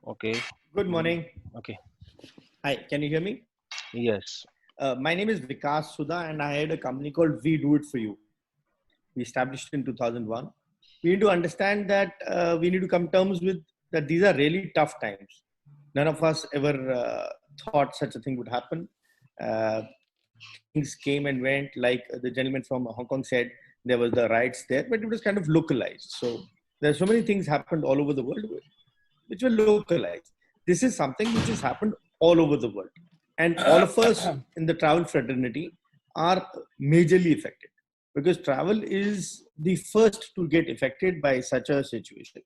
Okay. Good Mm, morning. okay. Hi, can you hear me? Yes. My name is Vikas Sudha, and I had a company called We Do It For You. We established in 2001. We need to understand that we need to come terms with that these are really tough times. None of us ever thought such a thing would happen. Uh, Things came and went, like the gentleman from Hong Kong said, there was the riots there, but it was kind of localized. So there's so many things happened all over the world which were localized. This is something which has happened all over the world. And all of us in the travel fraternity are majorly affected because travel is the first to get affected by such a situation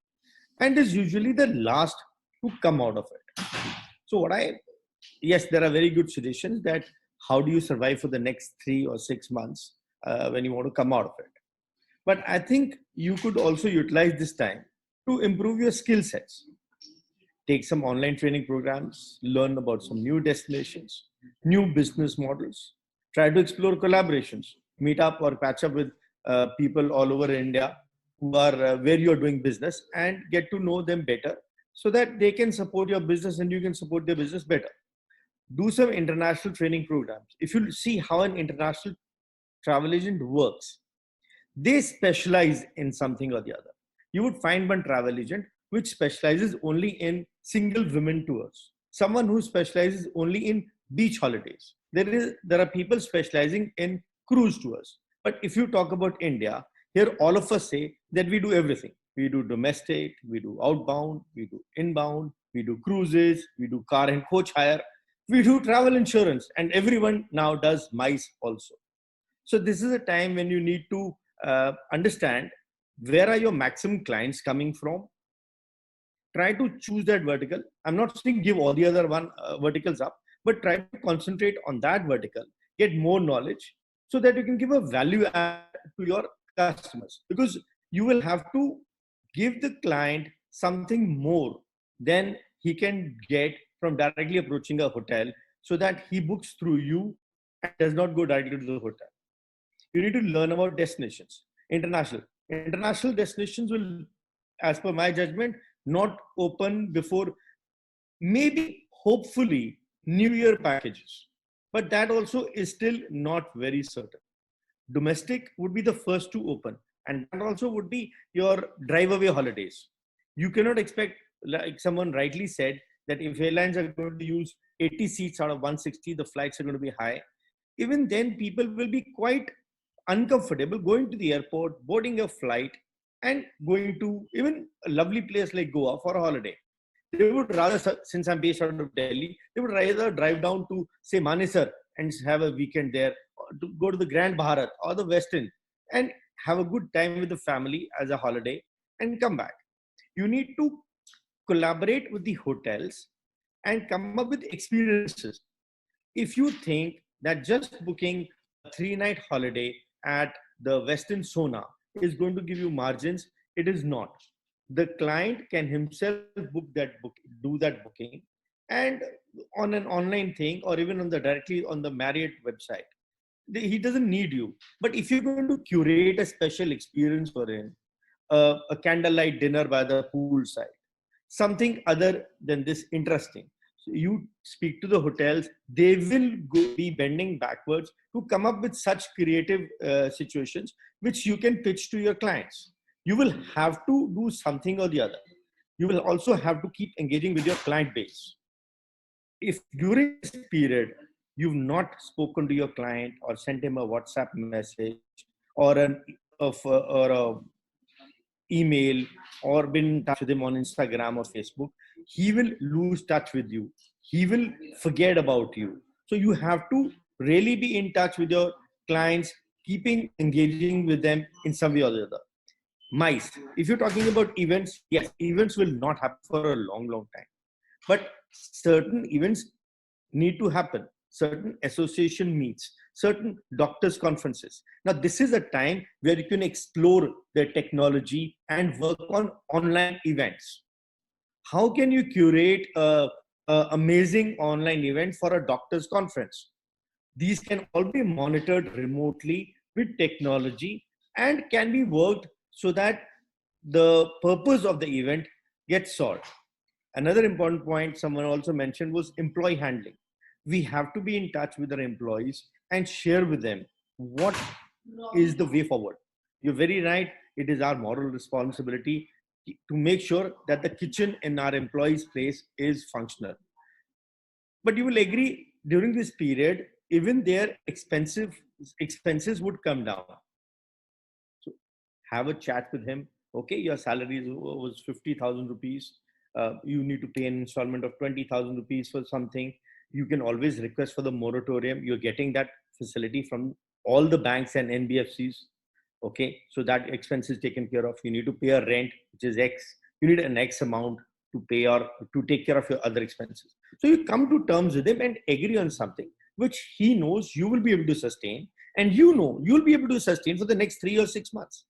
and is usually the last to come out of it. So, yes, there are very good suggestions that how do you survive for the next 3 or 6 months when you want to come out of it. But I think you could also utilize this time to improve your skill sets, take some online training programs, learn about some new destinations, new business models, try to explore collaborations, meet up or patch up with people all over India who are where you're doing business and get to know them better so that they can support your business and you can support their business better. Do some international training programs. If you see how an international travel agent works, they specialize in something or the other. You would find one travel agent which specializes only in single women tours, someone who specializes only in beach holidays. There are people specializing in cruise tours. But if you talk about India, here all of us say that we do everything. We do domestic, we do outbound, we do inbound, we do cruises, we do car and coach hire, we do travel insurance, and everyone now does MICE also. So this is a time when you need to understand where are your maximum clients coming from. Try to choose that vertical. I'm not saying give all the other one verticals up, but try to concentrate on that vertical, get more knowledge so that you can give a value add to your customers, because you will have to give the client something more than he can get from directly approaching a hotel, so that he books through you and does not go directly to the hotel. You need to learn about destinations. International destinations will, as per my judgment, not open before maybe, hopefully, New Year packages. But that also is still not very certain. Domestic would be the first to open, and that also would be your drive away holidays. You cannot expect, like someone rightly said, that if airlines are going to use 80 seats out of 160, the flights are going to be high. Even then, people will be quite uncomfortable going to the airport, boarding a flight, and going to even a lovely place like Goa for a holiday. They would rather, since I'm based out of Delhi, they would rather drive down to, say, Manesar and have a weekend there, or to go to the Grand Bharat or the Western and have a good time with the family as a holiday and come back. You need to collaborate with the hotels and come up with experiences. If you think that just booking a 3 night holiday at the Western Sona is going to give you margins, it is not. The client can himself do that booking, and on an online thing or even on the directly on the Marriott website. He doesn't need you. But if you're going to curate a special experience for him, a candlelight dinner by the poolside, something other than this interesting. So you speak to the hotels, they will be bending backwards to come up with such creative situations which you can pitch to your clients. You will have to do something or the other. You will also have to keep engaging with your client base. If during this period you've not spoken to your client or sent him a WhatsApp message or or a email or been in touch with him on Instagram or Facebook, he will lose touch with you. He will forget about you. So you have to really be in touch with your clients, keeping engaging with them in some way or the other. Mice. If you're talking about events, yes, events will not happen for a long, long time. But certain events need to happen, certain association meets, certain doctors conferences. Now this is a time where you can explore the technology and work on online events. How can you curate a amazing online event for a doctors conference? These can all be monitored remotely with technology and can be worked so that the purpose of the event gets solved. Another important point someone also mentioned was employee handling. We have to be in touch with our employees and share with them what is the way forward. You're very right. It is our moral responsibility to make sure that the kitchen in our employees' place is functional. But you will agree during this period, even their expenses would come down. So have a chat with him. Okay, your salary was 50,000 rupees. You need to pay an installment of 20,000 rupees for something. You can always request for the moratorium. You're getting that facility from all the banks and NBFCs. Okay, so that expense is taken care of. You need to pay a rent, which is X. You need an X amount to pay or to take care of your other expenses. So you come to terms with him and agree on something which he knows you will be able to sustain, and you know you'll be able to sustain for the next 3 or 6 months.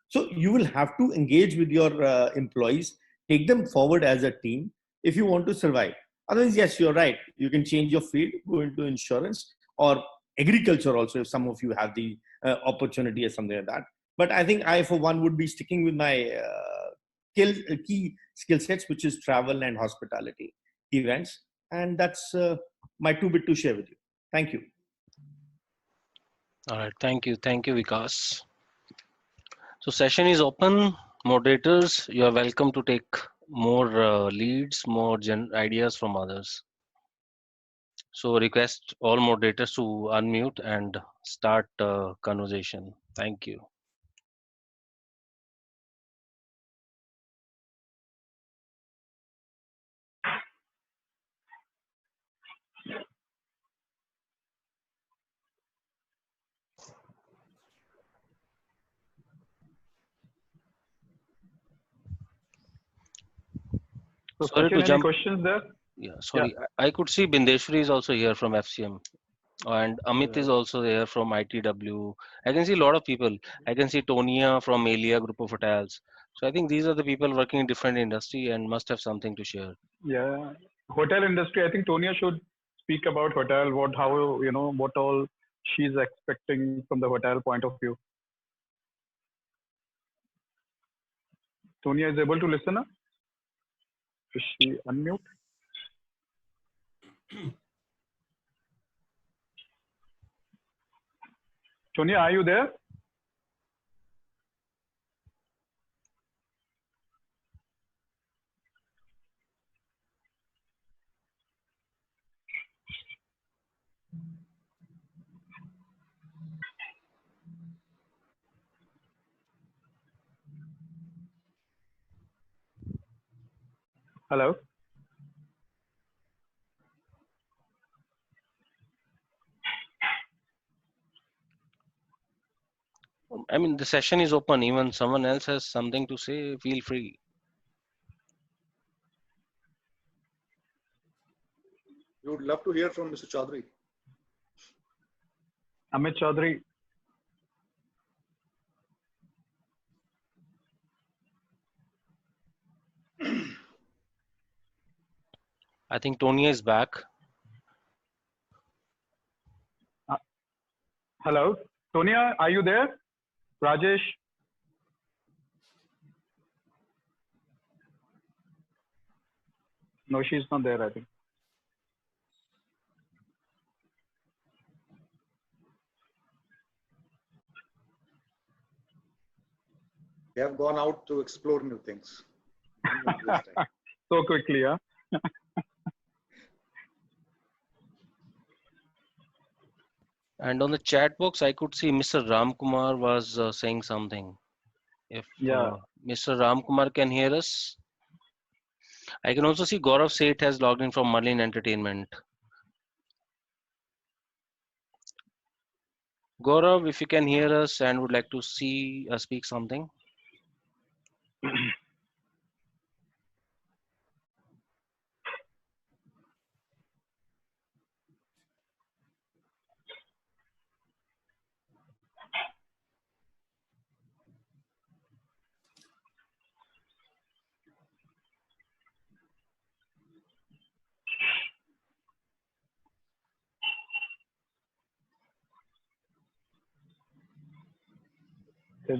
So you will have to engage with your employees, take them forward as a team if you want to survive. Otherwise, yes, you're right. You can change your field, go into insurance or agriculture also if some of you have the opportunity or something like that. But I think I, for one, would be sticking with my key skill sets, which is travel and hospitality events. And that's my two bit to share with you. Thank you. All right, thank you, Vikas. So session is open. Moderators, you are welcome to take more leads, more ideas from others. So request all moderators to unmute and start conversation. Thank you. So Sorry Sachin, to any jump. questions there? Yeah, sorry. I could see Bindeshwari is also here from FCM, and Amit is also there from ITW. I can see a lot of people. I can see Tonia from Alia Group of Hotels. So I think these are the people working in different industry and must have something to share. Yeah. Hotel industry, I think Tonia should speak about hotel, what all she's expecting from the hotel point of view. Tonia is able to listen up? Is she unmute? Tonia, are you there? Hello? I mean, the session is open. Even someone else has something to say, feel free. We would love to hear from Mr. Chaudhary. Amit Chaudhary. I think Tonia is back. Hello? Tonia, are you there? Rajesh? No, she's not there, I think. They have gone out to explore new things. So quickly, huh? And on the chat box, I could see Mr. Ramkumar was saying something. If Mr. Ramkumar can hear us, I can also see Gaurav Seth has logged in from Merlin Entertainment. Gaurav, if you can hear us and would like to see speak something.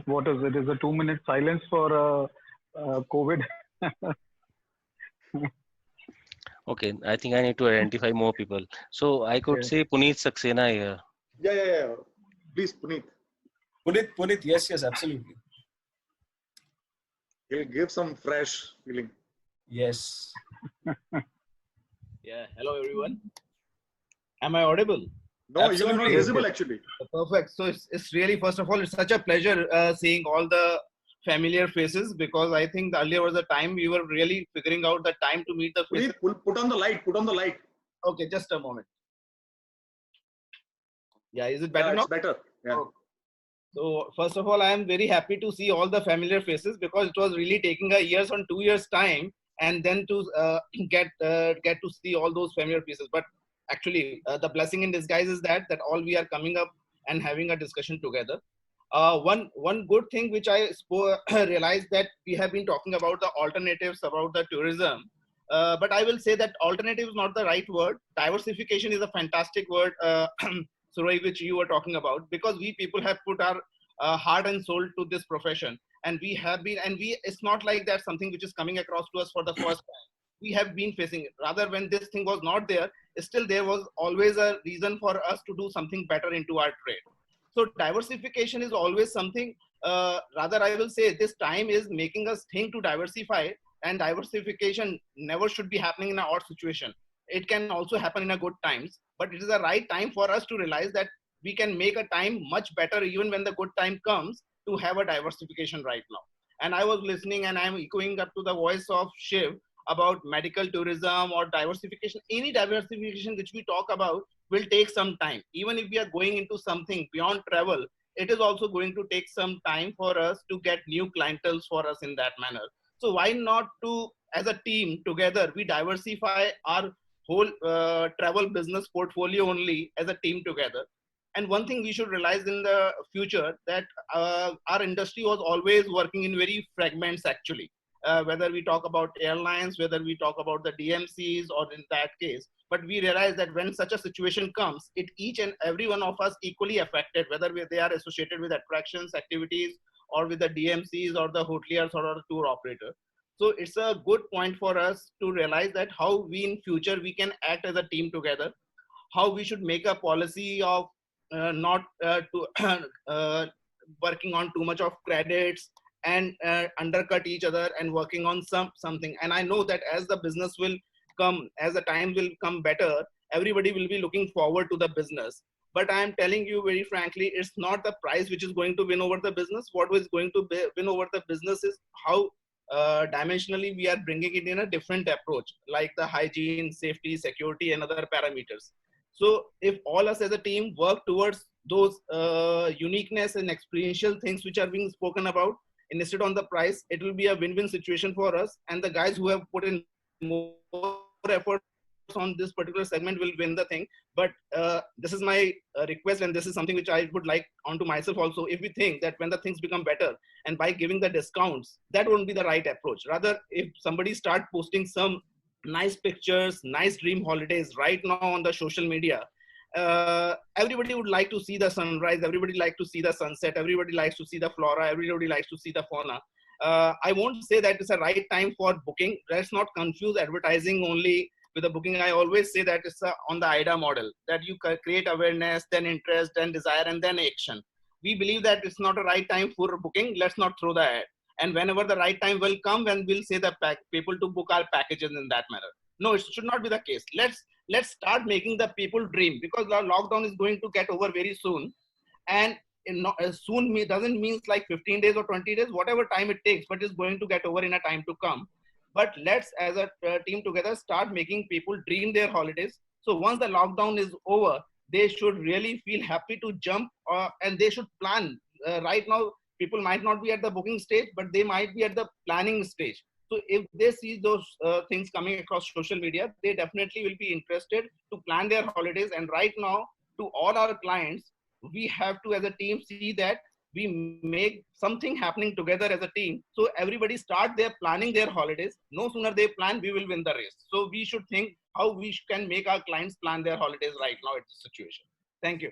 What is it? Is a 2-minute silence for COVID? Okay, I think I need to identify more people. So I could Yeah. say Puneet Saxena here. Yeah. Please, Puneet, Puneet, yes, absolutely. he'll give some fresh feeling. Yes. Yeah, hello everyone. Am I audible? No, you are not Absolutely. visible actually. Perfect. So it's really, first of all, it's such a pleasure seeing all the familiar faces, because I think earlier was the time we were really figuring out the time to meet the faces. Puneet, put on the light. Put on the light. Okay, just a moment. Yeah, is it better Yeah, now? it's better. Yeah. Okay. So first of all, I am very happy to see all the familiar faces, because it was really taking a years on 2 years time, and then to get to see all those familiar faces. But actually, the blessing in disguise is that all we are coming up and having a discussion together. One good thing which I realized, that we have been talking about the alternatives about the tourism, but I will say that alternative is not the right word. Diversification is a fantastic word. Surai, which you were talking about, because we people have put our heart and soul to this profession, and we have been, and we, it's not like that something which is coming across to us for the first time. We have been facing it. Rather, when this thing was not there, still there was always a reason for us to do something better into our trade. So diversification is always something. Rather, I will say this time is making us think to diversify, and diversification never should be happening in an odd situation. It can also happen in a good times, but it is the right time for us to realize that we can make a time much better even when the good time comes, to have a diversification right now. And I was listening, and I'm echoing up to the voice of Shiv about medical tourism or diversification. Any diversification which we talk about will take some time. Even if we are going into something beyond travel, it is also going to take some time for us to get new clienteles for us in that manner. So why not to, as a team together, we diversify our whole travel business portfolio only as a team together. And one thing we should realize in the future, that our industry was always working in very fragments actually. Whether we talk about airlines, whether we talk about the DMCs, or in that case, but we realize that when such a situation comes, it each and every one of us equally affected, whether they are associated with attractions, activities, or with the DMCs or the hoteliers or the tour operator. So it's a good point for us to realize that how we in future we can act as a team together, how we should make a policy of not to working on too much of credits, and undercut each other, and working on something. And I know that as the business will come, as the time will come better, everybody will be looking forward to the business. But I am telling you very frankly, it's not the price which is going to win over the business. What is going to win over the business is how dimensionally we are bringing it in a different approach, like the hygiene, safety, security, and other parameters. So if all us as a team work towards those uniqueness and experiential things which are being spoken about, instead on the price, it will be a win-win situation for us. And the guys who have put in more efforts on this particular segment will win the thing. But this is my request, and this is something which I would like onto myself also. If we think that when the things become better, and by giving the discounts, that won't be the right approach. Rather, if somebody start posting some nice pictures, nice dream holidays right now on the social media, everybody would like to see the sunrise, everybody like to see the sunset, everybody likes to see the flora, everybody likes to see the fauna. I won't say that it's a right time for booking. Let's not confuse advertising only with the booking. I always say that it's on the AIDA model, that you create awareness, then interest, then desire, and then action. We believe that it's not a right time for booking. Let's not throw the ad. And whenever the right time will come, when we'll say the people to book our packages in that manner. No, it should not be the case. Let's start making the people dream, because the lockdown is going to get over very soon. And soon doesn't mean like 15 days or 20 days, whatever time it takes, but it's going to get over in a time to come. But let's, as a team together, start making people dream their holidays. So once the lockdown is over, they should really feel happy to jump, and they should plan. Right now, people might not be at the booking stage, but they might be at the planning stage. So if they see those things coming across social media, they definitely will be interested to plan their holidays. And right now, to all our clients, we have to, as a team, see that we make something happening together as a team. So everybody start their planning their holidays. No sooner they plan, we will win the race. So we should think how we can make our clients plan their holidays right now at this situation. Thank you.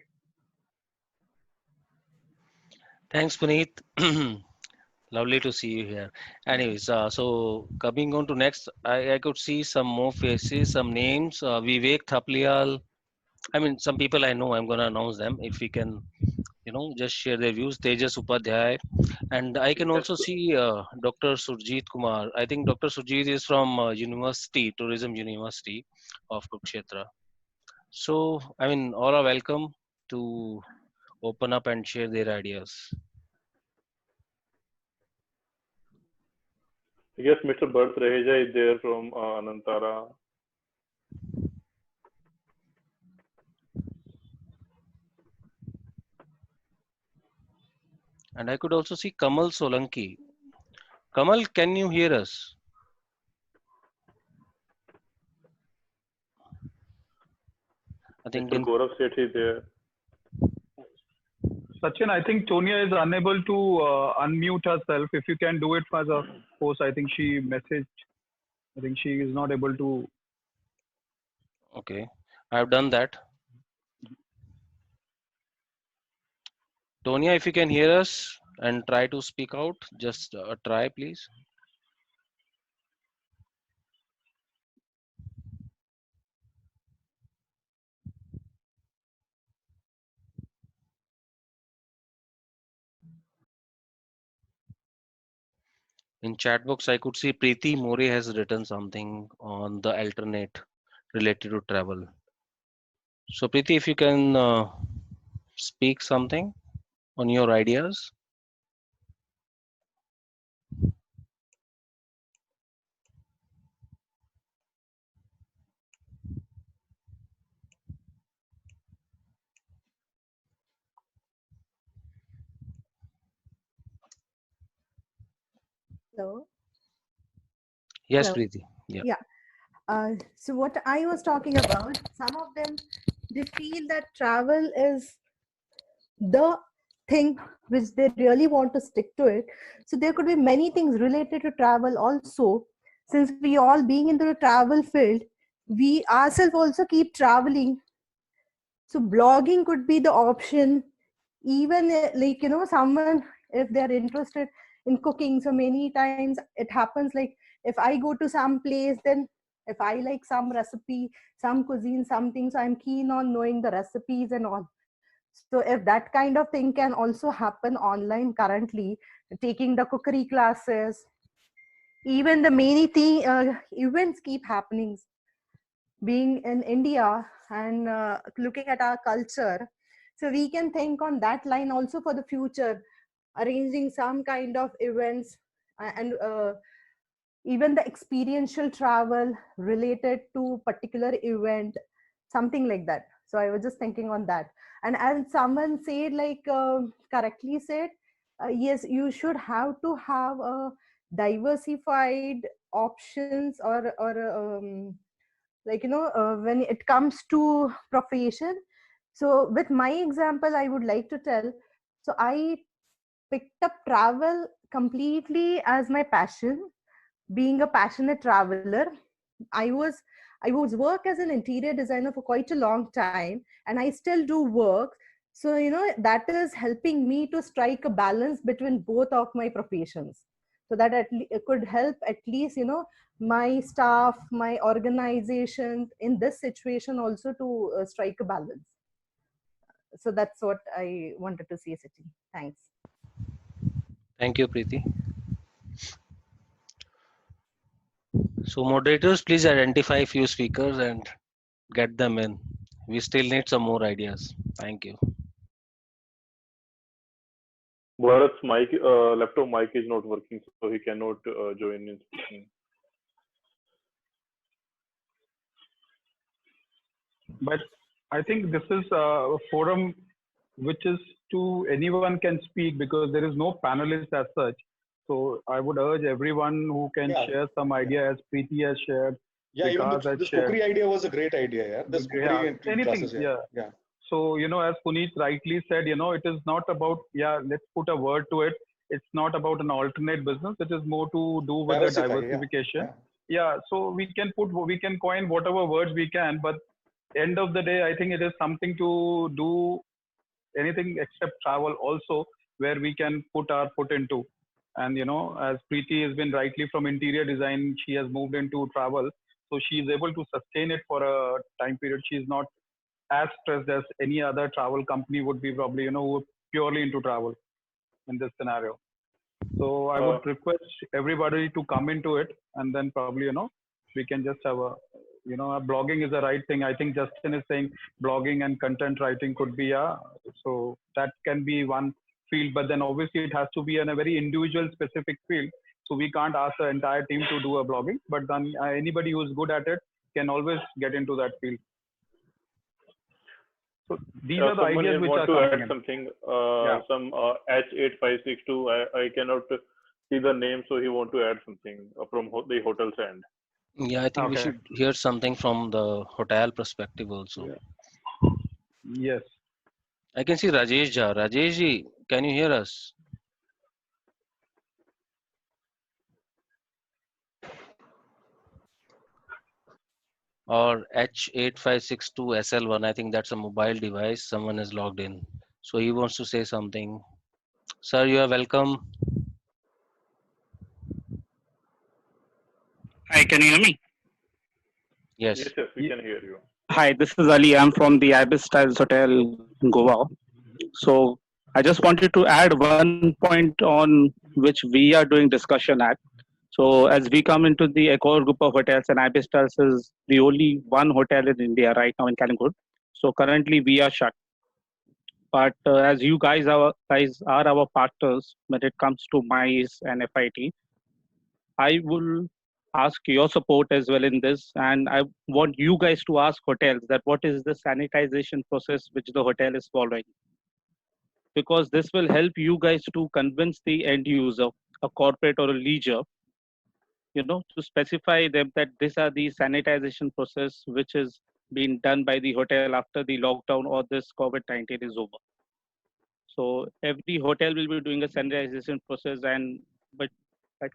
Thanks, Puneet. Lovely to see you here. Anyways, so coming on to next, I could see some more faces, some names. Vivek Thaplial. I mean, some people I know. I'm gonna announce them if we can, just share their views. Tejas Upadhyay, and I can also see Dr. Surjit Kumar. I think Dr. Surjit is from University, Tourism University of Kurukshetra. So, I mean, all are welcome to open up and share their ideas. Yes, Mr. Bharth Raheja is there from Anantara. And I could also see Kamal Solanki. Kamal, can you hear us? I think Mr. Gaurav Seth is there. Sachin, I think Tonia is unable to unmute herself. If you can do it as a host, I think she messaged. I think she is not able to. Okay, I've done that. Tonia, if you can hear us and try to speak out, just try, please. In chat box, I could see Preeti More has written something on the alternate related to travel. So, Preeti, if you can speak something on your ideas. Hello. Yes, Hello. Preeti. Yeah. Yeah. So what I was talking about, some of them, they feel that travel is the thing which they really want to stick to it. So there could be many things related to travel also. Since we all being into the travel field, we ourselves also keep traveling. So blogging could be the option. Even like someone, if they're interested in cooking, so many times it happens like if I go to some place, then if I like some recipe, some cuisine, something, so I'm keen on knowing the recipes and all. So if that kind of thing can also happen online currently, taking the cookery classes, even the many events keep happening. Being in India and looking at our culture, so we can think on that line also for the future, arranging some kind of events and even the experiential travel related to particular event, something like that. So I was just thinking on that. And as someone said, like correctly said, yes, you should have to have a diversified options, or like when it comes to profession. So with my example, I would like to tell, so I picked up travel completely as my passion. Being a passionate traveler, i was I was work as an interior designer for quite a long time, and I still do work. So that is helping me to strike a balance between both of my professions, so that it could help at least my staff, my organization in this situation also to strike a balance. So that's what I wanted to see, Sachin. Thanks. Thank you, Preeti. So, moderators, please identify few speakers and get them in. We still need some more ideas. Thank you. Bharat's mic, laptop mic is not working, so he cannot join in speaking. But I think this is a forum which is to anyone can speak because there is no panelist as such. So I would urge everyone who can share some idea, as Preeti has shared. Yeah, even Vikas has this shared. cookery idea was a great idea. Yeah, this cookery and anything. classes. Yeah. So as Puneet rightly said, it is not about let's put a word to it. It's not about an alternate business. It is more to do with the diversification. Yeah. So we can coin whatever words we can, but end of the day, I think it is something to do anything except travel also, where we can put our foot into. And as Preeti has been rightly from interior design, she has moved into travel, so she is able to sustain it for a time period. She is not as stressed as any other travel company would be, probably, who are purely into travel in this scenario. So I would request everybody to come into it, and then probably, we can just have blogging is the right thing. I think Justin is saying blogging and content writing could be so that can be one field, but then obviously it has to be in a very individual specific field. So we can't ask the entire team to do a blogging, but then anybody who's good at it can always get into that field. So these are the ideas which are coming to add something. Some H8562. I cannot see the name, so he want to add something from the hotel's end. Yeah, I think we should hear something from the hotel perspective also. Yes. I can see Rajesh Jha. Rajesh ji, can you hear us? Or H8562SL1, I think that's a mobile device. Someone is logged in. So he wants to say something. Sir, you are welcome. Hi, can you hear me? Yes. Yes, we can hear you. Hi, this is Ali. I'm from the Ibis Styles Hotel, Goa. So I just wanted to add one point on which we are doing discussion at. So as we come into the Accor group of hotels, and Ibis Styles is the only one hotel in India right now in Calangute. So currently we are shut. But as you guys are our partners when it comes to MICE and FIT, I will ask your support as well in this, and I want you guys to ask hotels that what is the sanitization process which the hotel is following, because this will help you guys to convince the end user, a corporate or a leisure, to specify them that these are the sanitization process which is being done by the hotel after the lockdown or this COVID-19 is over. So every hotel will be doing a sanitization process, and but by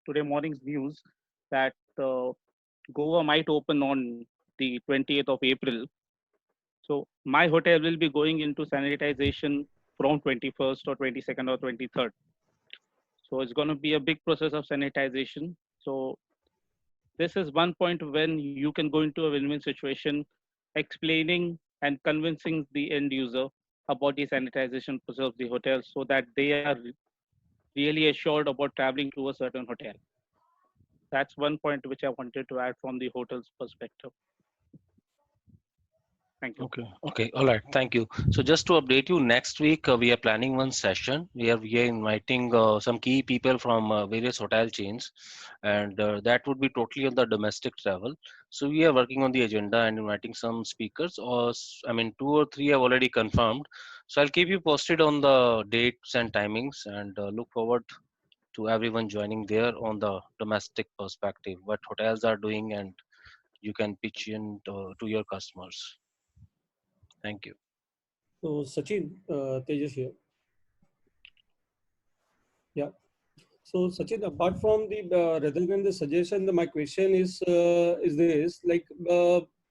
today morning's news that Goa might open on the 20th of April. So my hotel will be going into sanitization from 21st or 22nd or 23rd. So it's going to be a big process of sanitization. So this is one point when you can go into a win-win situation, explaining and convincing the end user about the sanitization process of the hotel so that they are really assured about traveling to a certain hotel. That's one point which I wanted to add from the hotel's perspective. Thank you. Okay. All right. Thank you. So just to update you, next week we are planning one session. We are inviting some key people from various hotel chains, and that would be totally on the domestic travel. So we are working on the agenda and inviting some speakers. Or 2 or 3 have already confirmed. So I'll keep you posted on the dates and timings, and look forward to everyone joining there on the domestic perspective, what hotels are doing, and you can pitch in to your customers. Thank you. So Sachin, Tejas here. Yeah. So Sachin, apart from the rather than the suggestion, my question is this: like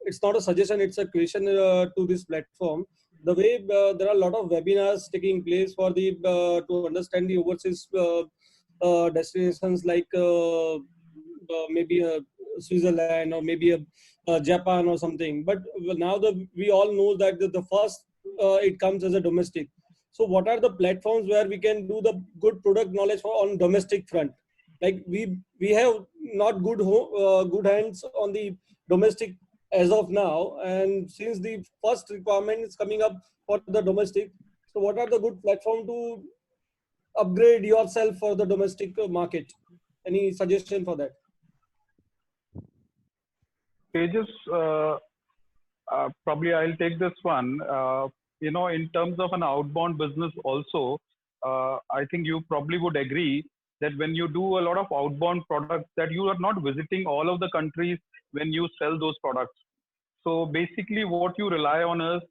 it's not a suggestion, it's a question to this platform. The way there are a lot of webinars taking place for the to understand the overseas destinations like maybe Switzerland or maybe Japan or something. But now we all know that the first it comes as a domestic. So what are the platforms where we can do the good product knowledge on domestic front? Like we have not good hands on the domestic as of now, and since the first requirement is coming up for the domestic, so what are the good platform to upgrade yourself for the domestic market? Any suggestion for that? Pages, probably I'll take this one. In terms of an outbound business also, I think you probably would agree that when you do a lot of outbound products, that you are not visiting all of the countries when you sell those products. So basically what you rely on is,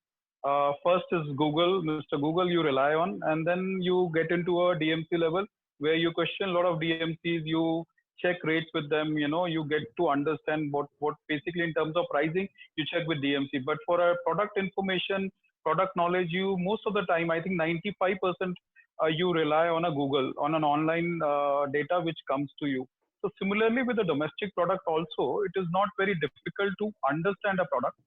first is Google, Mr. Google you rely on, and then you get into a DMC level where you question a lot of DMCs, you check rates with them, you get to understand what basically in terms of pricing, you check with DMC. But for a product information, product knowledge, you most of the time, I think 95% you rely on a Google, on an online data which comes to you. So similarly with the domestic product also, it is not very difficult to understand a product.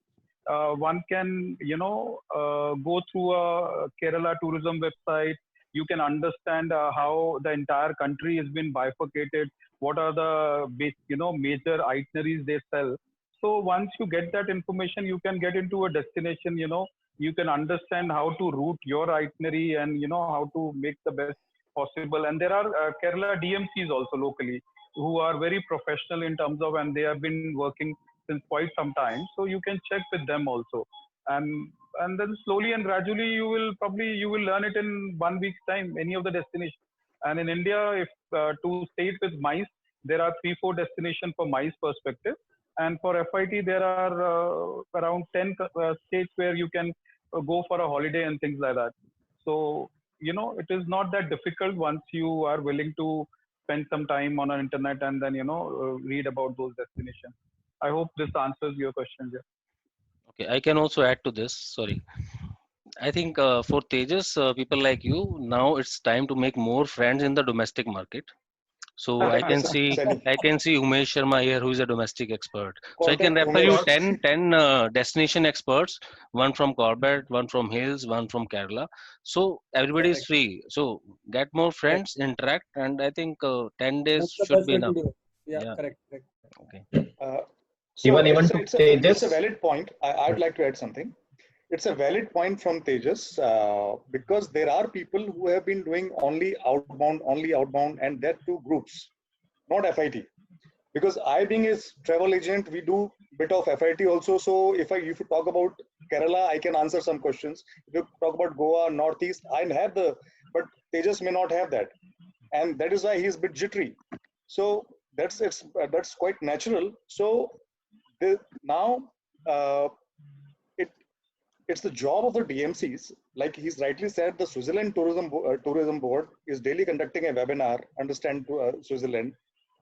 One can, go through a Kerala tourism website. You can understand how the entire country has been bifurcated. What are the major itineraries they sell. So once you get that information, you can get into a destination. You can understand how to route your itinerary and how to make the best possible. And there are Kerala DMCs also locally who are very professional in terms of, and they have been working since quite some time. So you can check with them also, and then slowly and gradually you will learn it in 1 week's time, any of the destinations. And in India, if to state with MICE, there are 3-4 destinations for MICE perspective, and for FIT there are around 10 states where you can go for a holiday and things like that. So it is not that difficult once you are willing to spend some time on an internet and then read about those destinations. I hope this answers your question, Jeff. Okay, I can also add to this. Sorry. I think for Tejas, people like you, now it's time to make more friends in the domestic market. So I can see Umesh Sharma here, who is a domestic expert. So I can refer you 10 destination experts, one from Corbett, one from Hills, one from Kerala. So everybody is free. So get more friends, interact, and I think 10 days should be enough. Yeah, correct. Okay. So it's a valid point. I'd like to add something. It's a valid point from Tejas because there are people who have been doing only outbound, and that too groups, not FIT. Because I being a travel agent, we do bit of FIT also. So if you talk about Kerala, I can answer some questions. If you talk about Goa, Northeast, I have but Tejas may not have that, and that is why he's a bit jittery. So that's quite natural. So now it's the job of the DMCs, like he's rightly said. The Switzerland tourism board is daily conducting a webinar, understand Switzerland,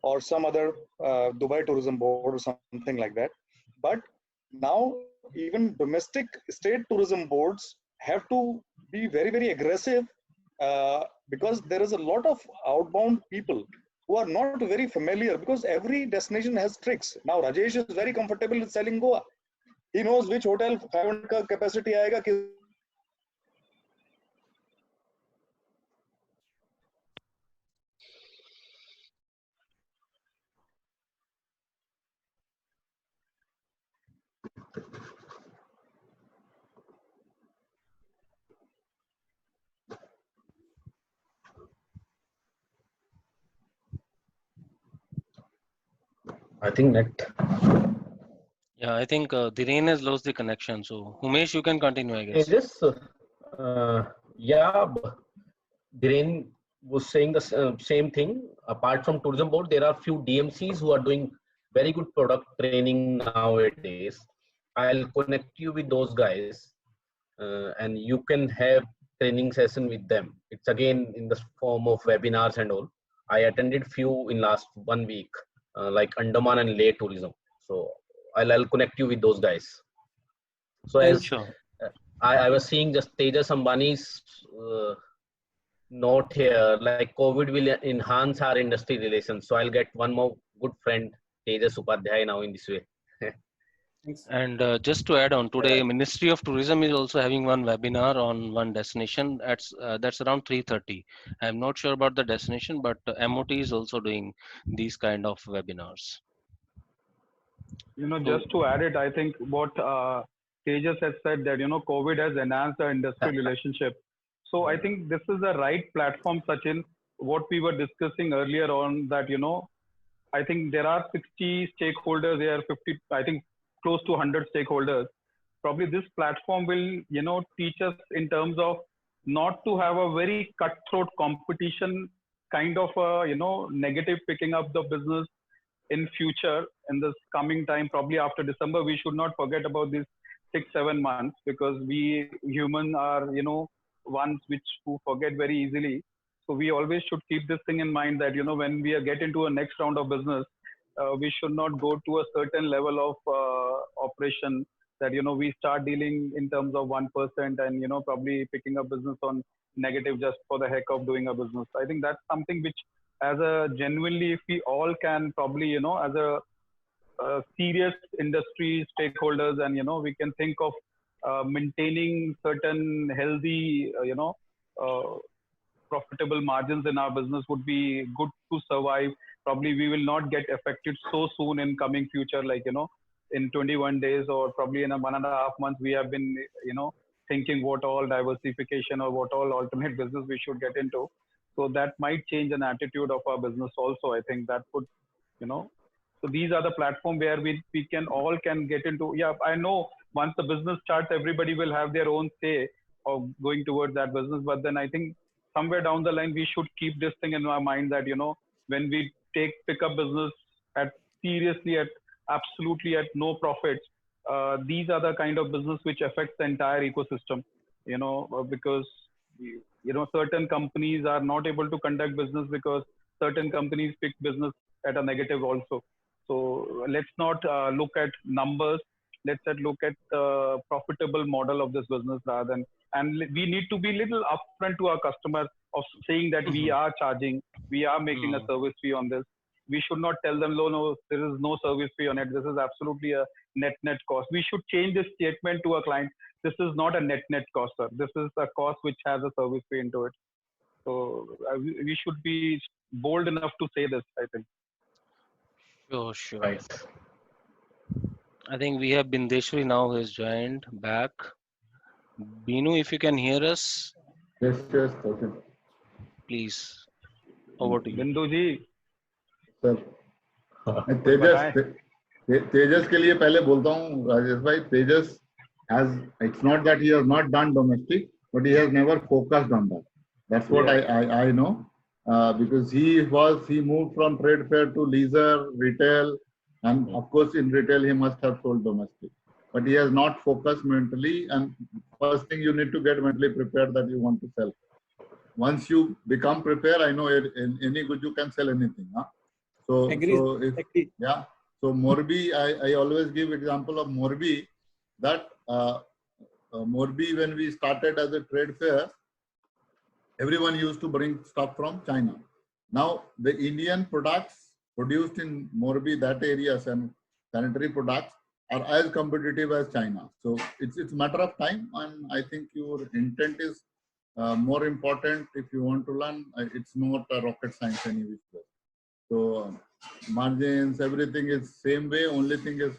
or some other Dubai tourism board or something like that. But now even domestic state tourism boards have to be very, very aggressive because there is a lot of outbound people who are not very familiar, because every destination has tricks. Now Rajesh is very comfortable with selling Goa. He knows which hotel 500 ka capacity aayega. I think net. Yeah, I think Dhiren has lost the connection. So Umesh, you can continue, I guess. Yeah, Dhiren was saying the same thing. Apart from tourism board, there are few DMCs who are doing very good product training nowadays. I'll connect you with those guys, and you can have training session with them. It's again in the form of webinars and all. I attended few in last 1 week, like Andaman and Leh tourism. So I'll connect you with those guys. So as I was seeing just Tejas Ambani's note here, like COVID will enhance our industry relations. So I'll get one more good friend, Tejas Upadhyay, now in this way. And just to add on, today Ministry of Tourism is also having one webinar on one destination. That's around 3:30. I'm not sure about the destination, but MOT is also doing these kind of webinars. Just to add it, I think what Tejas has said that COVID has enhanced the industry relationship. So I think this is the right platform, Sachin. What we were discussing earlier on, that I think there are 60 stakeholders. There are 50, I think, close to 100 stakeholders. Probably this platform will teach us in terms of not to have a very cutthroat competition kind of negative picking up the business in future, in this coming time. Probably after December, we should not forget about these 6-7 months, because we humans are ones who forget very easily. So we always should keep this thing in mind, that when we get into a next round of business, we should not go to a certain level of operation that we start dealing in terms of 1% and probably picking up business on negative just for the heck of doing a business. I think that's something which, as a genuinely, if we all can probably, you know, as a serious industry stakeholders, and we can think of maintaining certain healthy, profitable margins in our business would be good to survive. Probably we will not get affected so soon in coming future, like in 21 days or probably in a 1.5 months. We have been thinking what all diversification or what all alternate business we should get into. So that might change an attitude of our business also. I think that would, so these are the platform where we all can get into. Yeah, I know once the business starts, everybody will have their own say of going towards that business. But then I think somewhere down the line, we should keep this thing in our mind that, when we pick up business at seriously, at absolutely at no profits, these are the kind of business which affects the entire ecosystem, because, certain companies are not able to conduct business because certain companies pick business at a negative also. So let's not look at numbers. Let's look at the profitable model of this business rather than, and we need to be little upfront to our customers of saying that we are charging, we are making a service fee on this. We should not tell them, no, there is no service fee on it. This is absolutely a net cost. We should change this statement to a client. This is not a net cost, sir. This is a cost which has a service fee into it. So we should be bold enough to say this, I think. Sure. Right. I think we have Bindeshwari now who has joined back. Binu, if you can hear us. Yes, okay. Please, over to you. Bindu ji. Sir, तेजस के लिए पहले बोलता हूँ राजेश भाई. तेजस has, it's not that he has not done domestic, but he has never focused on that. That's what I know, because he moved from trade fair to leisure, retail, and of course in retail he must have sold domestic, but he has not focused mentally. And first thing, you need to get mentally prepared that you want to sell. Once you become prepared, I know in any good you can sell anything. Huh? So Morbi, I always give example of Morbi, that Morbi, when we started as a trade fair, everyone used to bring stuff from China. Now the Indian products produced in Morbi, that areas, and sanitary products are as competitive as China. So it's a matter of time, and I think your intent is more important. If you want to learn, it's not a rocket science any which way. So margins, everything is same way. Only thing is,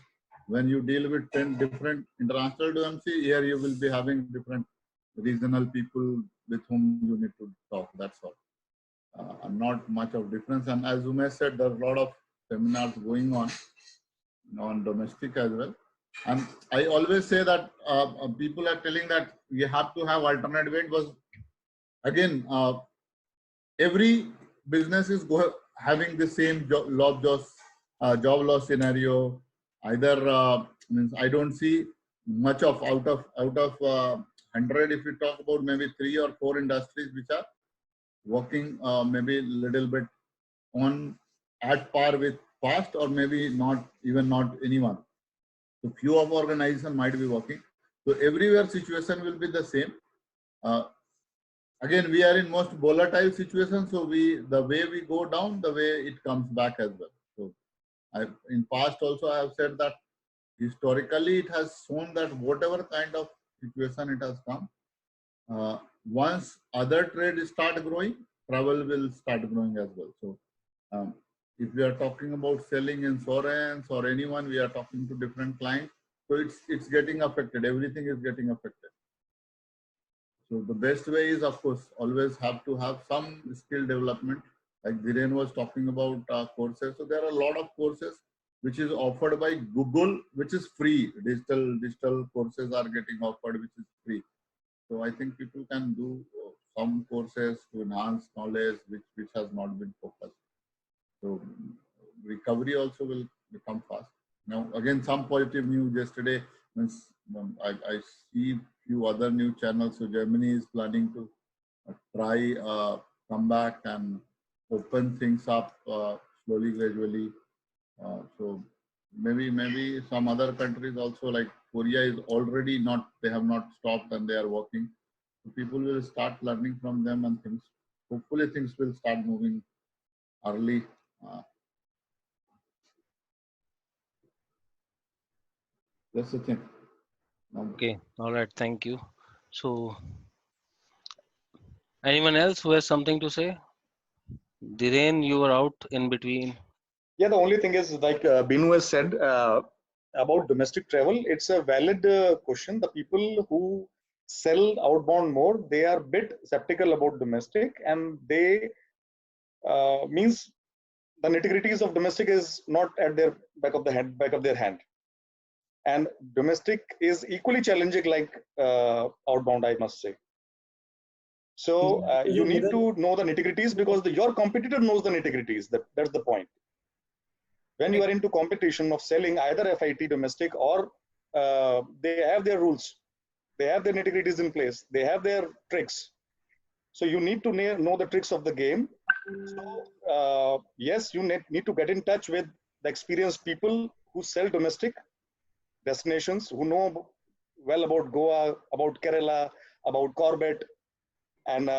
when you deal with 10 different international DMC, here you will be having different regional people with whom you need to talk. That's all. Not much of difference. And as Umesh said, there are a lot of seminars going on domestic as well. And I always say that people are telling that you have to have alternate way, because again, every business is having the same job loss scenario. Either means I don't see much of out of 100. If you talk about maybe 3 or 4 industries which are working maybe a little bit at par with past, or maybe not anyone. So few of organizations might be working. So everywhere situation will be the same. Again, we are in most volatile situations. So the way we go down, the way it comes back as well. So in past also I have said that historically it has shown that whatever kind of situation it has come, once other trade start growing, travel will start growing as well. So if we are talking about selling insurance or anyone, we are talking to different clients. So it's getting affected. Everything is getting affected. So the best way is, of course, always have to have some skill development. Like Dhiren was talking about courses. So there are a lot of courses which is offered by Google, which is free. Digital courses are getting offered, which is free. So I think people can do some courses to enhance knowledge, which has not been focused. So recovery also will become fast. Now again, some positive news yesterday. I see few other new channels. So Germany is planning to try come back and open things up slowly, gradually. So maybe some other countries also, like Korea is already not, they have not stopped and they are working. People will start learning from them and things. Hopefully things will start moving early. That's the thing. Okay, all right, thank you. So, anyone else who has something to say? Dhiren, you were out in between. Yeah, the only thing is, like Binu has said about domestic travel, it's a valid question. The people who sell outbound more, they are a bit skeptical about domestic, and they means the nitty-gritties of domestic is not at their back of their hand. And domestic is equally challenging like outbound, I must say. So you need to know the nitty-gritties because your competitor knows the nitty-gritties. That's the point. When you are into competition of selling either FIT domestic or they have their rules, they have their nitty-gritties in place, they have their tricks. So you need to know the tricks of the game. So yes, you need to get in touch with the experienced people who sell domestic destinations, who know well about Goa, about Kerala, about Corbett, and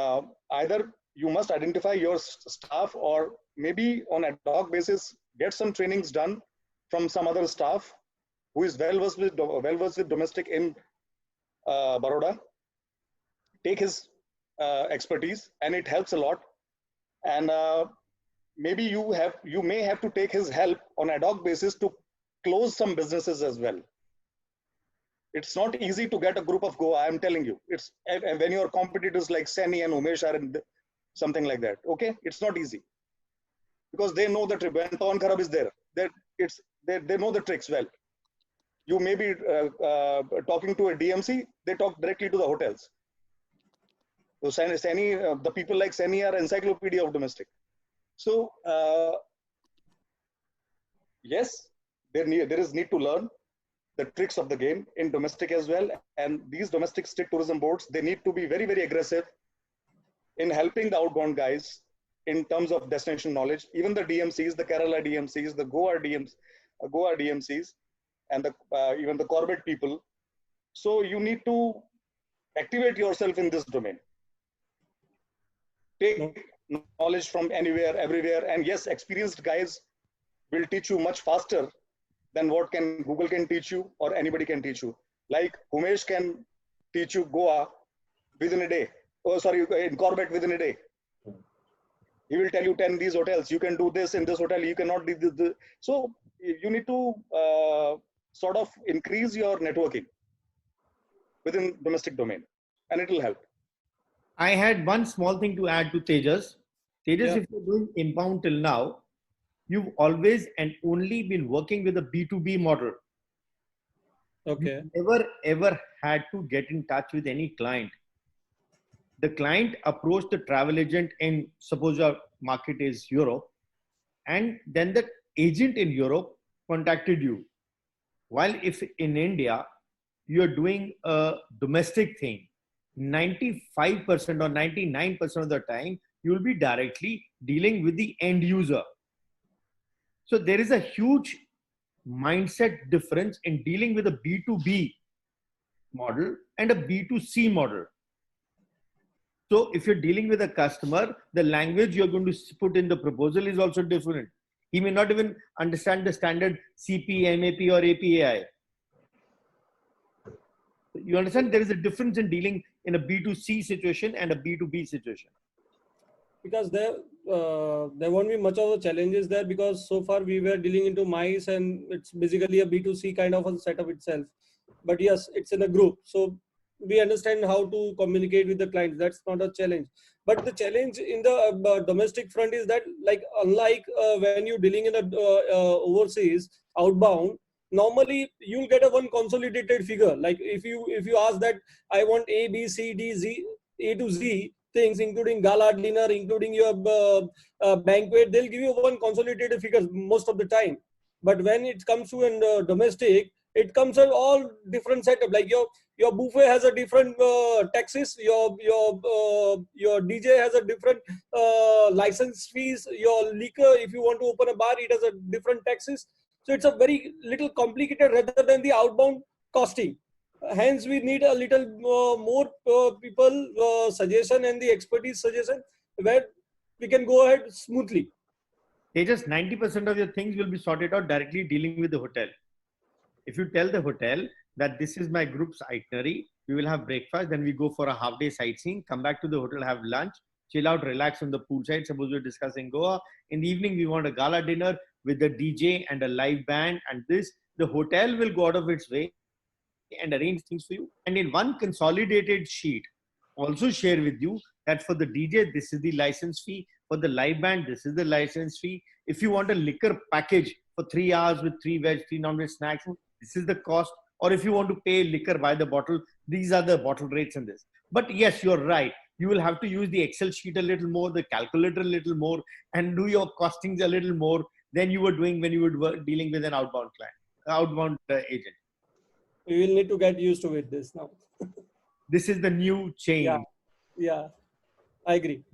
either you must identify your staff or maybe on ad hoc basis get some trainings done from some other staff who is well versed with domestic in Baroda. Take his expertise, and it helps a lot. And maybe you may have to take his help on ad hoc basis to close some businesses as well. It's not easy to get a group of Goa, I'm telling you. It's when your competitors like Seni and Umesh are in something like that. Okay, it's not easy because they know the trick. When Pawan Kharab is there, they know the tricks well. You may be talking to a DMC, they talk directly to the hotels. So Seni, the people like Seni are encyclopedia of domestic. So yes, there is need to learn the tricks of the game in domestic as well. And these domestic state tourism boards, they need to be very, very aggressive in helping the outbound guys in terms of destination knowledge. Even the DMCs, the Kerala DMCs, the Goa DMCs, and even the Corbett people. So you need to activate yourself in this domain. Take knowledge from anywhere, everywhere. And yes, experienced guys will teach you much faster than what Google can teach you or anybody can teach you. Like Umesh can teach you Goa within a day. Oh, sorry, in Corbett within a day. He will tell you 10 these hotels. You can do this in this hotel. You cannot do this. So you need to sort of increase your networking within domestic domain, and it will help. I had one small thing to add to Tejas. Tejas, if you're doing inbound till now, you've always and only been working with a B2B model. Okay. You never ever had to get in touch with any client. The client approached the travel agent in, suppose your market is Europe, and then the agent in Europe contacted you. While if in India, you're doing a domestic thing, 95% or 99% of the time, you'll be directly dealing with the end user. So there is a huge mindset difference in dealing with a B2B model and a B2C model. So if you're dealing with a customer, the language you're going to put in the proposal is also different. He may not even understand the standard CP, MAP or API. You understand there is a difference in dealing in a B2C situation and a B2B situation. Because there won't be much of the challenges there, because so far we were dealing into MICE and it's basically a B2C kind of a setup itself. But yes, it's in a group. So we understand how to communicate with the clients. That's not a challenge. But the challenge in the domestic front is that, like, unlike when you're dealing in a overseas outbound, normally you'll get a one consolidated figure. Like if you ask that I want A, B, C, D, Z, A to Z things, including gala dinner, including your banquet, they'll give you one consolidated figure most of the time. But when it comes to domestic, it comes in all different setup. Like your buffet has a different taxes, your DJ has a different license fees, your liquor, if you want to open a bar, it has a different taxes. So it's a very little complicated rather than the outbound costing. hence we need a little more people suggestion and the expertise suggestion where we can go ahead smoothly. Just 90% of your things will be sorted out directly dealing with the hotel. If you tell the hotel that this is my group's itinerary, we will have breakfast, then we go for a half day sightseeing, come back to the hotel, have lunch, chill out, relax on the poolside. Suppose we're discussing Goa. In the evening, we want a gala dinner with a DJ and a live band, and this, the hotel will go out of its way and arrange things for you. And in one consolidated sheet, also share with you that for the DJ, this is the license fee. For the live band, this is the license fee. If you want a liquor package for 3 hours with 3 veg, 3 non-veg snacks, this is the cost. Or if you want to pay liquor by the bottle, these are the bottle rates in this. But yes, you're right. You will have to use the Excel sheet a little more, the calculator a little more, and do your costings a little more than you were doing when you were dealing with an outbound agent. We will need to get used to it this now. This is the new change. Yeah. I agree.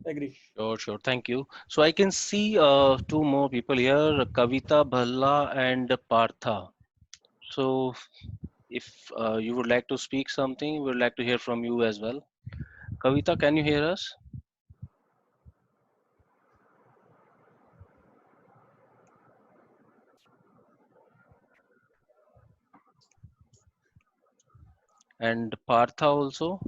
Sure. Thank you. So I can see 2 more people here, Kavita Bhalla and Partha. So if you would like to speak something, we would like to hear from you as well. Kavita, can you hear us? And Partha also.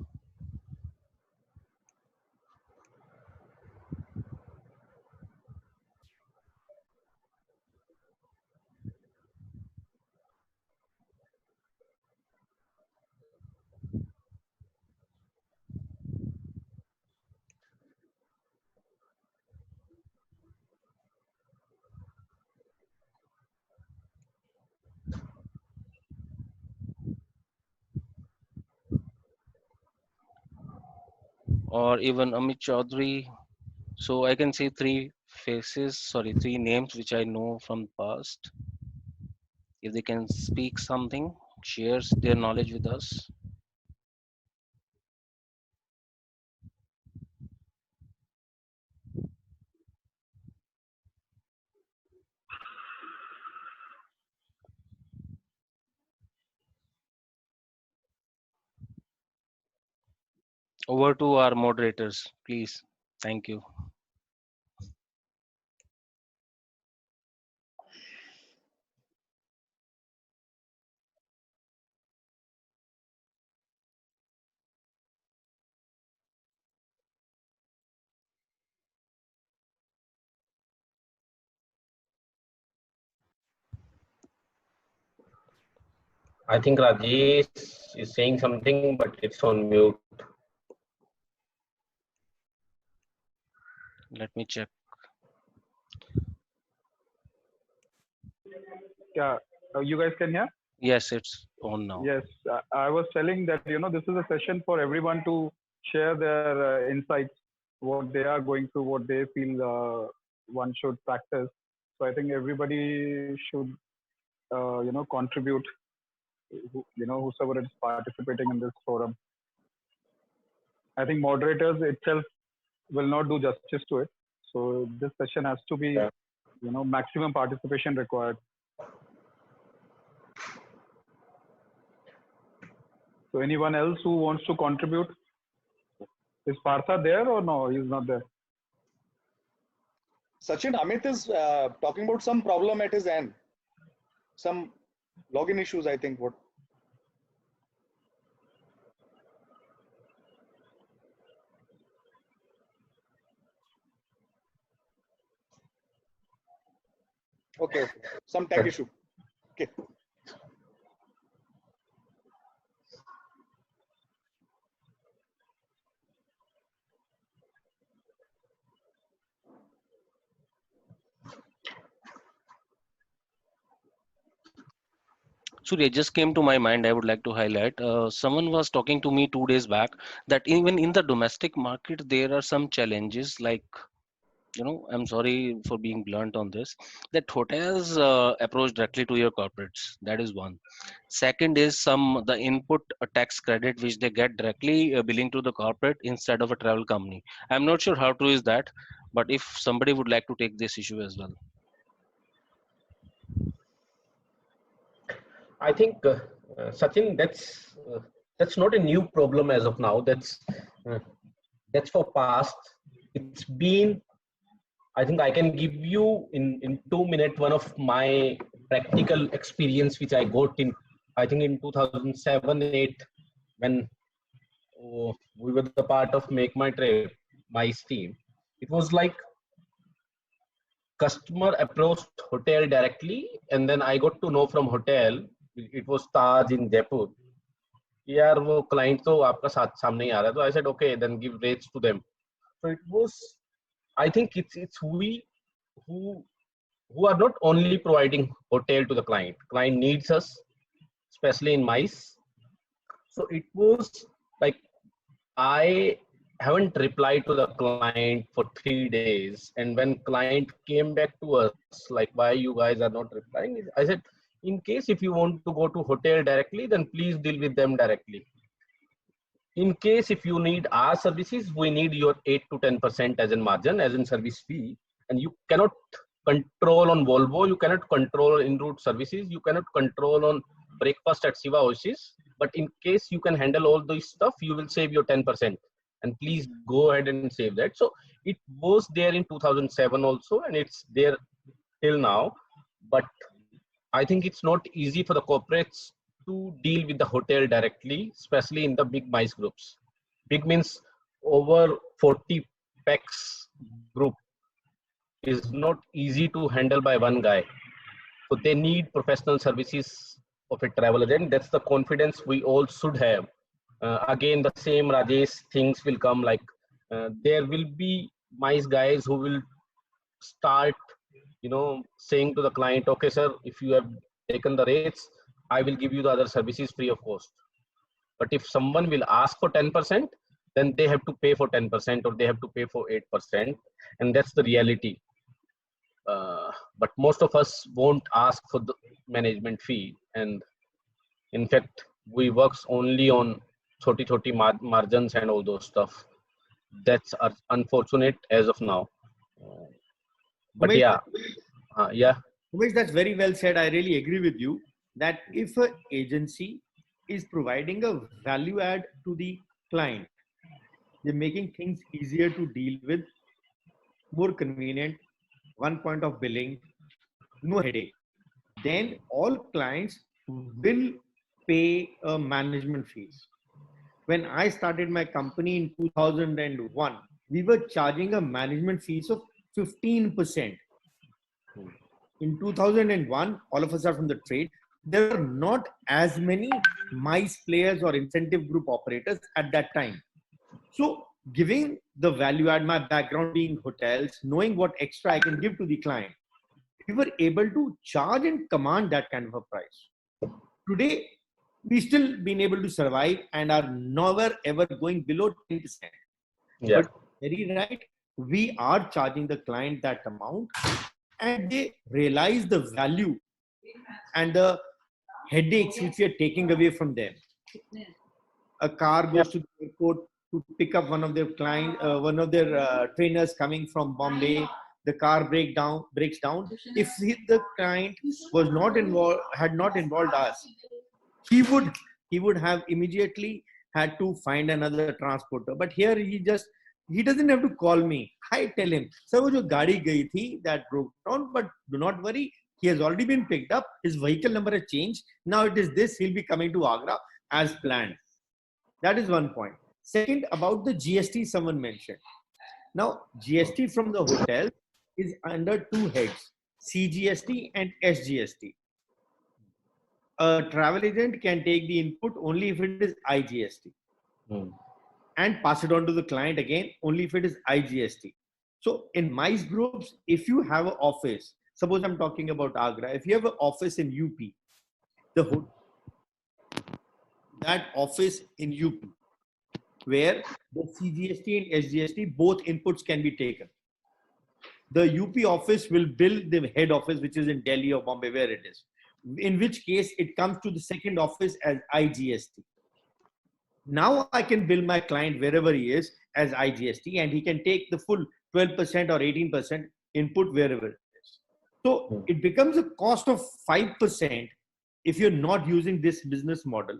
Or even Amit Chaudhary. So I can see 3 names which I know from past. If they can speak something, shares their knowledge with us. Over to our moderators, please. Thank you. I think Rajesh is saying something, but it's on mute. Let me check. Yeah, you guys can hear? Yes, it's on now. Yes, I was telling that, this is a session for everyone to share their insights, what they are going through, what they feel one should practice. So I think everybody should, contribute, whosoever is participating in this forum. I think moderators itself will not do justice to it. So this session has to be, maximum participation required. So anyone else who wants to contribute? Is Partha there or no? He's not there. Sachin, Amit is talking about some problem at his end. Some login issues, I think. What? Okay. Some tech issue. Okay. Surya, just came to my mind. I would like to highlight. Someone was talking to me 2 days back that even in the domestic market, there are some challenges like, I'm sorry for being blunt on this, that hotels approach directly to your corporates. That is one. Second is the input tax credit which they get directly billing to the corporate instead of a travel company. I'm not sure how true is that, but if somebody would like to take this issue as well. I think, Sachin, that's that's not a new problem as of now. That's for past. It's been, I think I can give you in 2 minutes one of my practical experience which I got in, I think in 2007-8 when we were the part of Make My Trip, my team. It was like customer approached hotel directly, and then I got to know from hotel, it was Taj in Jaipur. यार वो client तो आपका सामने ही आ रहा है, तो I said okay, then give rates to them. So it was, I think it's we who are not only providing hotel to the client. Client needs us, especially in MICE. So it was like I haven't replied to the client for 3 days, and when client came back to us like, why you guys are not replying, I said, in case if you want to go to hotel directly, then please deal with them directly. In case if you need our services, we need your 8 to 10% as in margin, as in service fee, and you cannot control on Volvo, you cannot control en route services, you cannot control on breakfast at Siva Oasis, but in case you can handle all this stuff, you will save your 10%, and please go ahead and save that. So it was there in 2007 also, and it's there till now, but I think it's not easy for the corporates to deal with the hotel directly, especially in the big MICE groups. Big means over 40 packs group is not easy to handle by one guy. So they need professional services of a travel agent. That's the confidence we all should have. Again, the same Rajesh things will come, like there will be MICE guys who will start, saying to the client, okay, sir, if you have taken the rates, I will give you the other services free of cost. But if someone will ask for 10%, then they have to pay for 10% or they have to pay for 8%. And that's the reality. But most of us won't ask for the management fee. And in fact, we works only on choti margins and all those stuff. That's unfortunate as of now. But Umesh, yeah. Umesh, that's very well said. I really agree with you that if an agency is providing a value add to the client, they're making things easier to deal with, more convenient, one point of billing, no headache, then all clients will pay a management fees. When I started my company in 2001, we were charging a management fees of 15%. In 2001, all of us are from the trade. There were not as many MICE players or incentive group operators at that time. So giving the value add, my background being hotels, knowing what extra I can give to the client, we were able to charge and command that kind of a price. Today, we still been able to survive and are never ever going below 10%. Yeah. But very right, we are charging the client that amount, and they realize the value and the headaches which we are taking away from them. A car goes to the airport to pick up one of their trainers coming from Bombay. The car breaks down. If the client was not involved, had not involved us, he would have immediately had to find another transporter. But here he doesn't have to call me. I tell him, sir, wo jo gaadi gayi thi, that broke down, but do not worry. He has already been picked up. His vehicle number has changed. Now it is this. He'll be coming to Agra as planned. That is one point. Second, about the GST someone mentioned. Now, GST from the hotel is under two heads, CGST and SGST. A travel agent can take the input only if it is IGST. And pass it on to the client again only if it is IGST. So in MICE groups, if you have an office, suppose I'm talking about Agra, if you have an office in UP, that office in UP, where the CGST and SGST, both inputs can be taken. The UP office will bill the head office, which is in Delhi or Bombay, where it is. In which case, it comes to the second office as IGST. Now I can bill my client wherever he is as IGST, and he can take the full 12% or 18% input wherever it is. So it becomes a cost of 5% if you're not using this business model.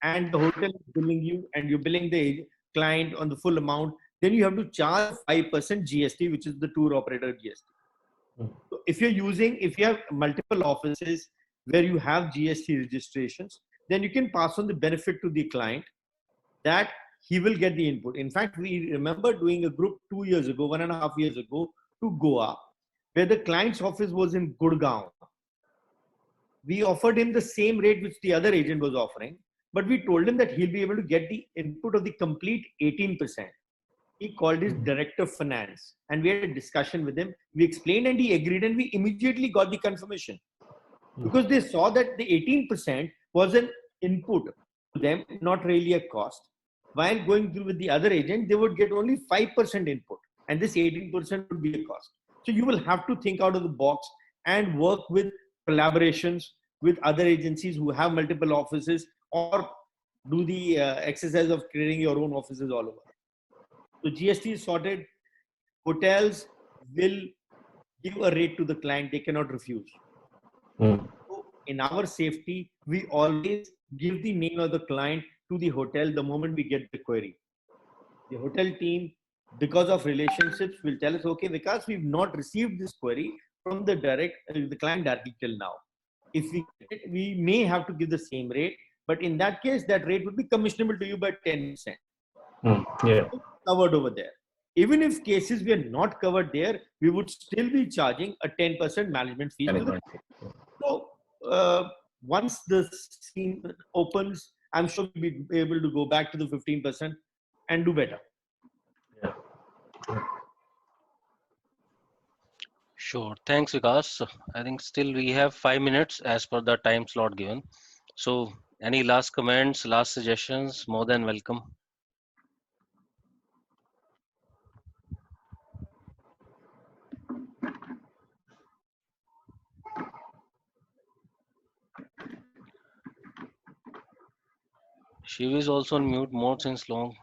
and the hotel is billing you and you're billing the client on the full amount, then you have to charge 5% GST, which is the tour operator GST. So if you have multiple offices where you have GST registrations, then you can pass on the benefit to the client that he will get the input. In fact, we remember doing a group 2 years ago, 1.5 years ago, to Goa, where the client's office was in Gurgaon. We offered him the same rate which the other agent was offering, but we told him that he'll be able to get the input of the complete 18%. He called his director of finance and we had a discussion with him. We explained and he agreed and we immediately got the confirmation because they saw that the 18% was an input to them, not really a cost. While going through with the other agent, they would get only 5% input and this 18% would be a cost. So you will have to think out of the box and work with collaborations with other agencies who have multiple offices or do the exercise of creating your own offices all over. So GST is sorted. Hotels will give a rate to the client. They cannot refuse. So in our safety, we always give the name of the client to the hotel the moment we get the query. The hotel team, because of relationships, will tell us, okay, Vikas, we've not received this query from the client directly till now. If we may have to give the same rate, but in that case, that rate would be commissionable to you by 10%. Yeah. Covered over there. Even if cases we are not covered there, we would still be charging a 10% management fee. So once the scene opens, I'm sure we'll be able to go back to the 15% and do better. Yeah. Sure. Thanks, Vikas. I think still we have 5 minutes as per the time slot given. So any last comments, last suggestions, more than welcome. Shiv is also on mute mode since long.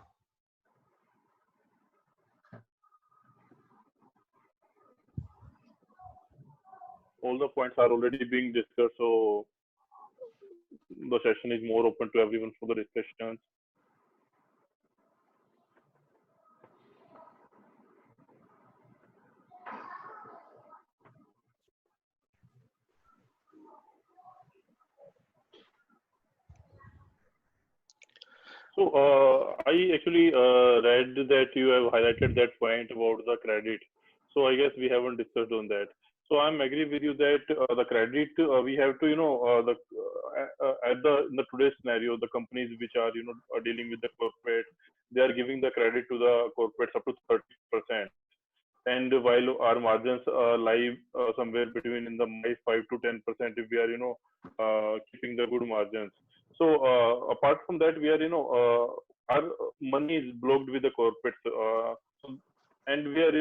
All the points are already being discussed, so the session is more open to everyone for the discussions. So I actually read that you have highlighted that point about the credit. So I guess we haven't discussed on that. So I'm agree with you that the credit we have to, in the today's scenario, the companies which are are dealing with the corporate, they are giving the credit to the corporates up to 30%. And while our margins lie somewhere between in the 5 to 10% if we are keeping the good margins. So apart from that, we are our money is blocked with the corporates, and we are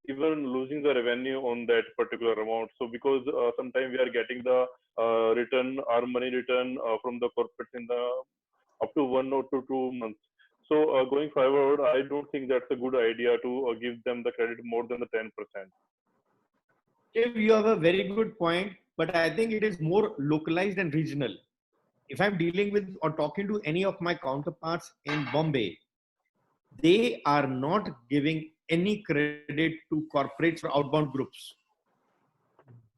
even losing the revenue on that particular amount. So because sometimes we are getting the our money return from the corporates in the up to 1 or 2 months. So going forward, I don't think that's a good idea to give them the credit more than the 10%. You have a very good point, but I think it is more localized and regional. If I'm dealing with or talking to any of my counterparts in Bombay, they are not giving any credit to corporates for outbound groups.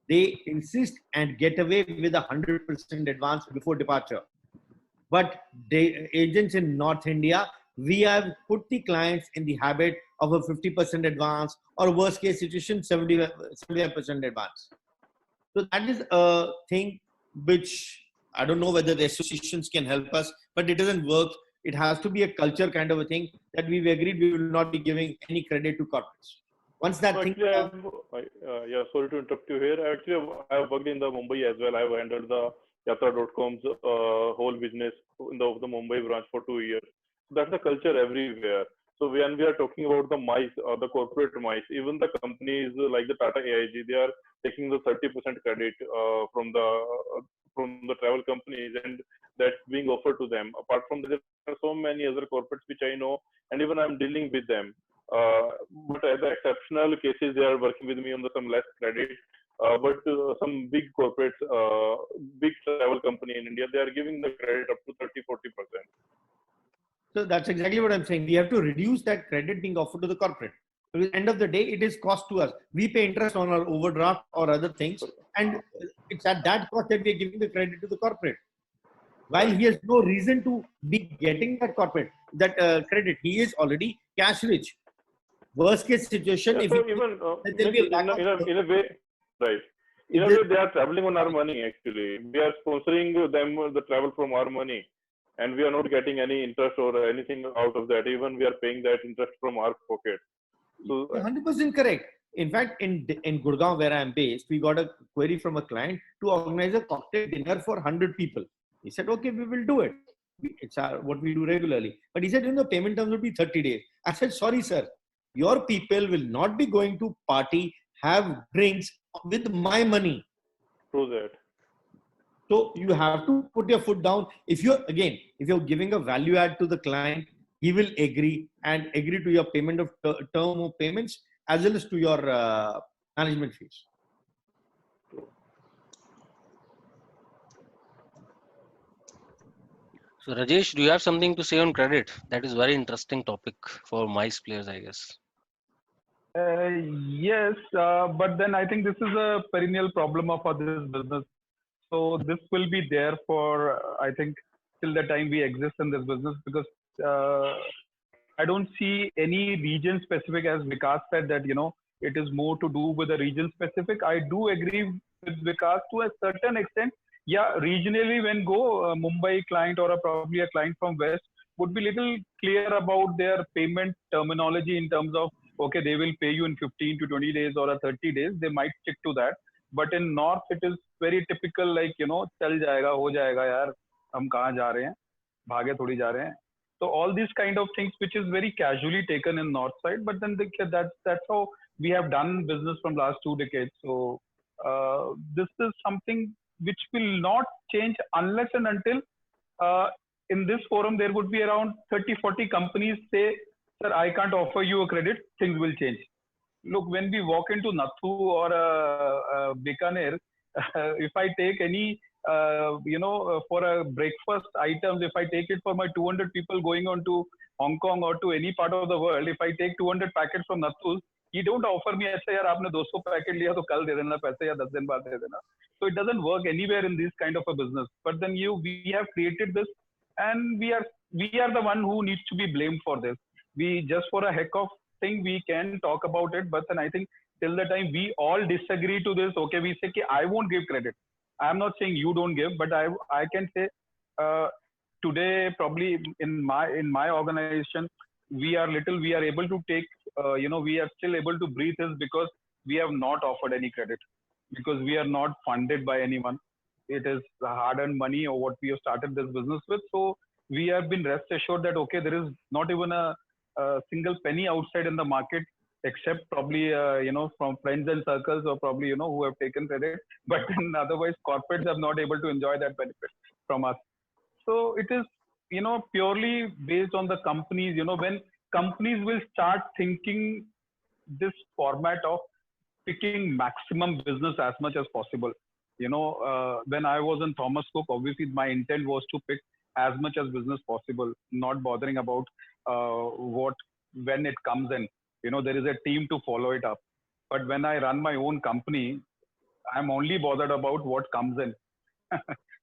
They insist and get away with 100% advance before departure. But agents in North India, we have put the clients in the habit of a 50% advance or worst case situation, 75% advance. So that is a thing which I don't know whether the associations can help us, but it doesn't work. It has to be a culture kind of a thing that we've agreed we will not be giving any credit to corporates. Once that thing. Yeah, sorry to interrupt you here. Actually, I have worked in the Mumbai as well. I have handled the Yatra.com's whole business in the Mumbai branch for 2 years. That's the culture everywhere. So when we are talking about the MICE, the corporate MICE, even the companies like the Tata AIG, they are taking the 30% credit from the travel companies, and that's being offered to them. Apart from that, there are so many other corporates which I know, and even I'm dealing with them. But as the exceptional cases, they are working with me on some less credit. But some big corporates, big travel company in India, they are giving the credit up to 30-40%. So that's exactly what I'm saying. We have to reduce that credit being offered to the corporate. Because at the end of the day, it is cost to us. We pay interest on our overdraft or other things, and it's at that cost that we are giving the credit to the corporate. While he has no reason to be getting that credit, he is already cash rich. Worst case situation, Yeah, if so even in a way, right? In a way, they are traveling on our money. Actually, we are sponsoring them the travel from our money, and we are not getting any interest or anything out of that. Even we are paying that interest from our pocket. So 100% correct. In fact, in Gurgaon, where I am based, we got a query from a client to organize a cocktail dinner for 100 people. He said, okay, we will do it. It's what we do regularly. But he said, the payment terms will be 30 days. I said, sorry, sir. Your people will not be going to party, have drinks with my money. True that. So you have to put your foot down. If you're giving a value add to the client, he will agree to your payment of term of payments as well as to your management fees. So Rajesh, do you have something to say on credit? That is very interesting topic for MICE players, I guess. Yes, but then I think this is a perennial problem of this business. So this will be there for, I think, till the time we exist in this business, because I don't see any region specific, as Vikas said, that, it is more to do with the region specific. I do agree with Vikas to a certain extent. Yeah, regionally when a Mumbai client or probably a client from West would be little clear about their payment terminology in terms of, okay, they will pay you in 15 to 20 days or 30 days. They might stick to that. But in North, it is very typical, like, chal jayega, ho jayega yaar, hum kahan ja rahe hain, bhage thodi ja rahe hain. So all these kind of things, which is very casually taken in North side, but then that's how we have done business from last 2 decades. So this is something which will not change unless and until in this forum there would be around 30-40 companies say, sir, I can't offer you a credit, things will change. Look, when we walk into Nathu or Bikaner, if I take any, for a breakfast items, if I take it for my 200 people going on to Hong Kong or to any part of the world, if I take 200 packets from Nathu's, he don't offer me, अच्छा यार आपने 200 packet लिया तो कल दे देना पैसे या 10 दिन बाद दे देना. So it doesn't work anywhere in this kind of a business. But then we have created this, and we are the one who needs to be blamed for this. We just for a heck of thing we can talk about it, but then I think till the time we all disagree to this, okay, we say I won't give credit. I'm not saying you don't give, but I can say today probably in my organization we are able to take we are still able to breathe is because we have not offered any credit, because we are not funded by anyone. It is hard-earned money or what we have started this business with. So we have been rest assured that okay, there is not even a single penny outside in the market, except probably from friends and circles or probably who have taken credit, but otherwise corporates are not able to enjoy that benefit from us. So it is purely based on the companies. When companies will start thinking this format of picking maximum business as much as possible. When I was in Thomas Cook, obviously my intent was to pick as much as business possible, not bothering about when it comes in. There is a team to follow it up. But when I run my own company, I'm only bothered about what comes in.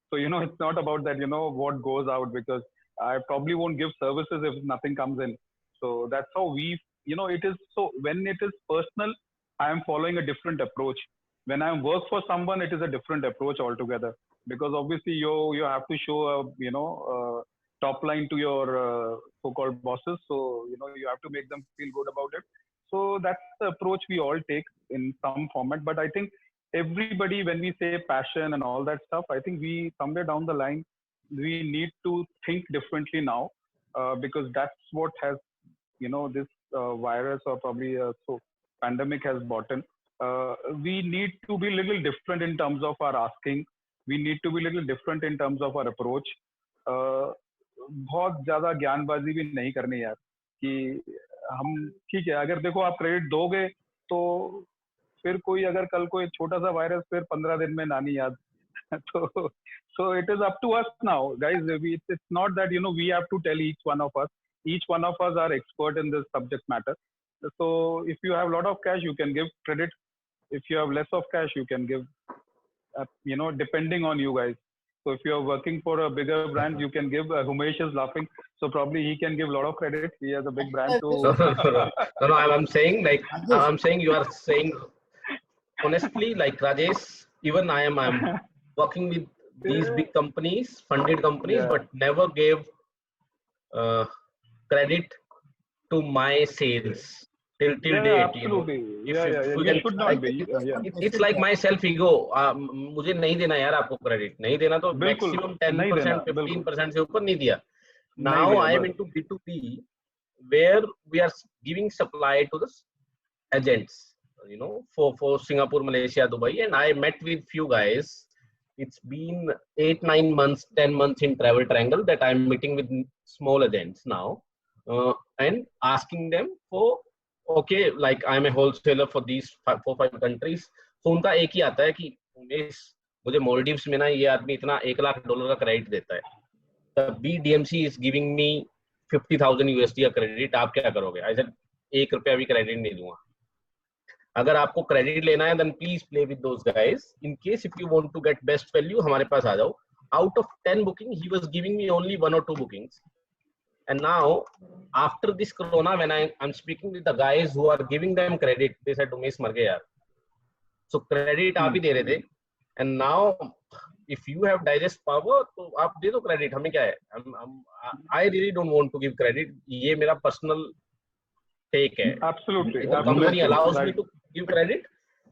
So, it's not about that, what goes out, because I probably won't give services if nothing comes in. So that's how it is. So when it is personal, I am following a different approach. When I work for someone, it is a different approach altogether, because obviously you have to show a top line to your so-called bosses. So you have to make them feel good about it. So that's the approach we all take in some format. But I think everybody, when we say passion and all that stuff, I think we somewhere down the line we need to think differently now, because that's what has this virus or probably pandemic has brought in. We need to be a little different in terms of our asking. We need to be a little different in terms of our approach. बहुत ज्यादा ज्ञानबाजी भी नहीं करनी यार, कि हम ठीक है अगर देखो आप क्रेडिट दोगे तो फिर कोई अगर कल कोई छोटा सा वायरस फिर 15 दिन में नानी याद So it is up to us now, guys. It's not that we have to tell each one of us. Each one of us are expert in this subject matter. So if you have a lot of cash, you can give credit. If you have less of cash, you can give. Depending on you guys. So if you are working for a bigger brand, you can give. Humesh is laughing, so probably he can give a lot of credit. He has a big brand too. No. I'm saying you are saying honestly, like Rajesh. Even I'm working with these big companies, funded companies, but never gave credit to my sales till date. Absolutely. You should not be. It's like my self ego. मुझे नहीं देना यार आपको credit. नहीं देना तो maximum 10%, 15% से ऊपर नहीं दिया. Now I am into B2B, where we are giving supply to the agents. For Singapore, Malaysia, Dubai, and I met with few guys. It's been 8, 9 months, 10 months in Travel Triangle that I'm meeting with small agents now, and asking them for, okay, like I'm a wholesaler for these 4-5 countries. So उनका एक ही आता है कि मुझे Maldives में ना ये आदमी इतना $1 lakh का क्रेडिट देता है. The BDMC is giving me 50,000 USD का क्रेडिट. आप क्या करोगे? I said ₹1 भी क्रेडिट नहीं दूंगा. अगर आपको क्रेडिट लेना है, then please play with those guys. In case if you want to get best value, हमारे पास आ जाओ. Out of 10 bookings, he was giving me only 1 or 2 bookings. And now, after this Corona, when I'm speaking with the guys who are giving them credit, they said, "Umesh मर गए यार." So credit आप ही दे रहे थे. And now, if you have digest power, तो आप दे दो credit. हमें क्या है? I really don't want to give credit. ये मेरा personal take है. Absolutely. The company allows me to give credit,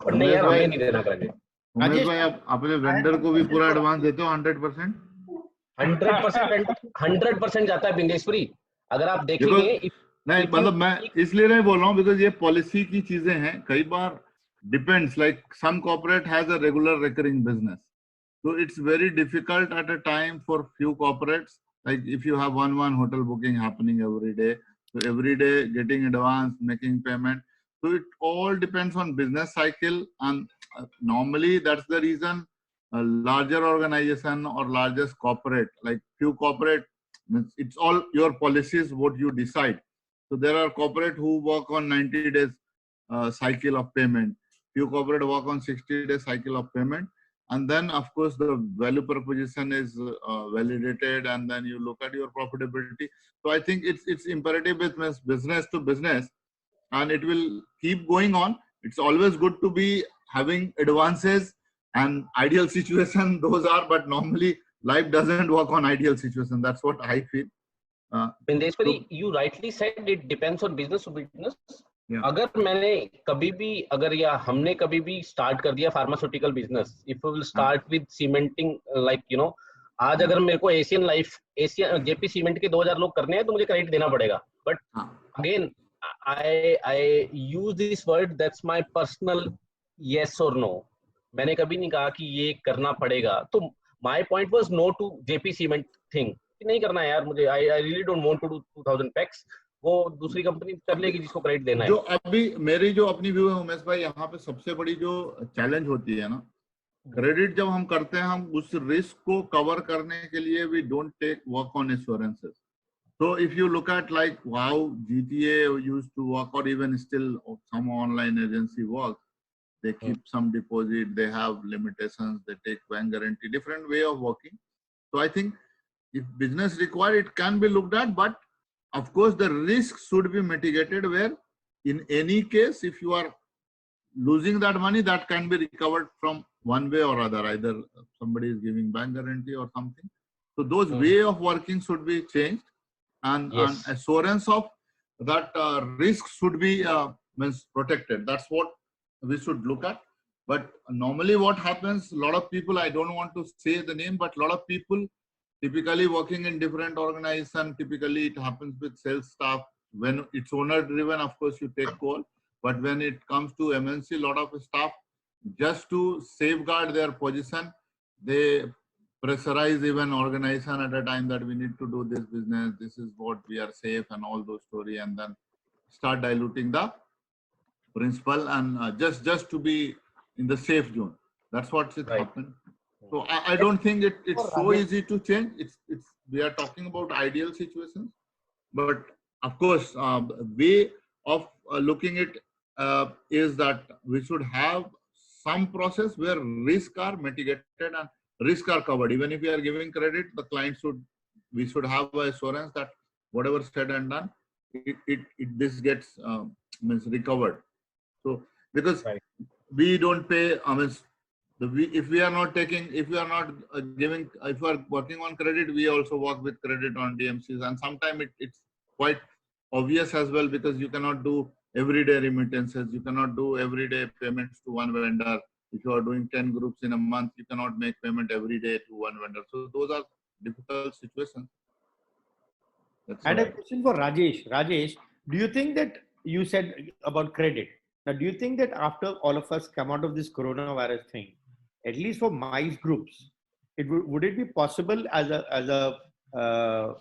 but नहीं यार हमें नहीं देना credit. उमेश भाई, आप अपने वेंडर को भी पूरा एडवांस देते हो 100%? 100% जाता है बिंदेश्वरी. अगर आप देखेंगे नहीं, मतलब मैं इसलिए नहीं बोल रहा हूँ बिकॉज ये पॉलिसी की चीजें हैं. कई बार depends, like some corporate has a regular recurring business, so it's very difficult at a time for few corporates, like if you have one hotel booking happening every day, so every day getting advance, making payment. So it all depends on business cycle, and normally that's the reason a larger organization or largest corporate, like few corporate, it's all your policies what you decide. So there are corporate who work on 90 days cycle of payment, few corporate work on 60 days cycle of payment, and then of course the value proposition is validated, and then you look at your profitability. So I think it's imperative with business to business, and it will keep going on. It's always good to be having advances and ideal situation, those are, but normally life doesn't work on ideal situation. That's what I feel. Bindeshwari, you rightly said it depends on business to business. Yeah. अगर मैंने कभी भी हमने कभी भी start कर दिया pharmaceutical business, if we will start with cementing, like आज अगर मेरे को एशियन जेपी सीमेंट के 2000 लोग करने हैं तो मुझे क्रेडिट देना पड़ेगा. But again I use this word, that's my personal yes और नो. मैंने कभी नहीं कहा कि ये करना पड़ेगा. तो my point was no to JP cement thing, नहीं करना है यार मुझे. I really don't want to do 2000 packs. वो दूसरी कंपनी कर लेगी जिसको क्रेडिट देना है. जो अभी मेरी जो अपनी व्यू है उमेश भाई, यहाँ पे सबसे बड़ी जो चैलेंज होती है ना, क्रेडिट जब हम करते हैं, हम उस रिस्क को कवर करने के लिए we don't take work on assurances. So if you look at like how GTA used to work, or even still some online agency works, they keep some deposit, they have limitations, they take bank guarantee, different way of working. So I think if business required, it can be looked at, but of course the risk should be mitigated, where in any case, if you are losing that money, that can be recovered from one way or other, either somebody is giving bank guarantee or something. So those way of working should be changed, and assurance of that risk should be means protected. That's what we should look at. But normally what happens, a lot of people, I don't want to say the name, but a lot of people typically working in different organizations, typically it happens with sales staff. When it's owner driven, of course you take call, but when it comes to MNC, a lot of staff, just to safeguard their position, they pressurize even organization at a time that we need to do this business, this is what we are safe, and all those story, and then start diluting the principle, and just to be in the safe zone. That's what's happened. So I don't think it's so easy to change. We are talking about ideal situations, but of course, way of looking at is that we should have some process where risk are mitigated and risk are covered. Even if we are giving credit, the client we should have assurance that whatever said and done, this gets means recovered. So because we don't pay, if we are not giving, if we are working on credit, we also work with credit on DMCs, and sometimes it's quite obvious as well, because you cannot do everyday remittances, you cannot do everyday payments to one vendor. If you are doing 10 groups in a month, you cannot make payment every day to one vendor. So those are difficult situations. And a question for Rajesh. Rajesh, do you think that you said about credit? Now, do you think that after all of us come out of this coronavirus thing, at least for MICE groups, would it be possible as a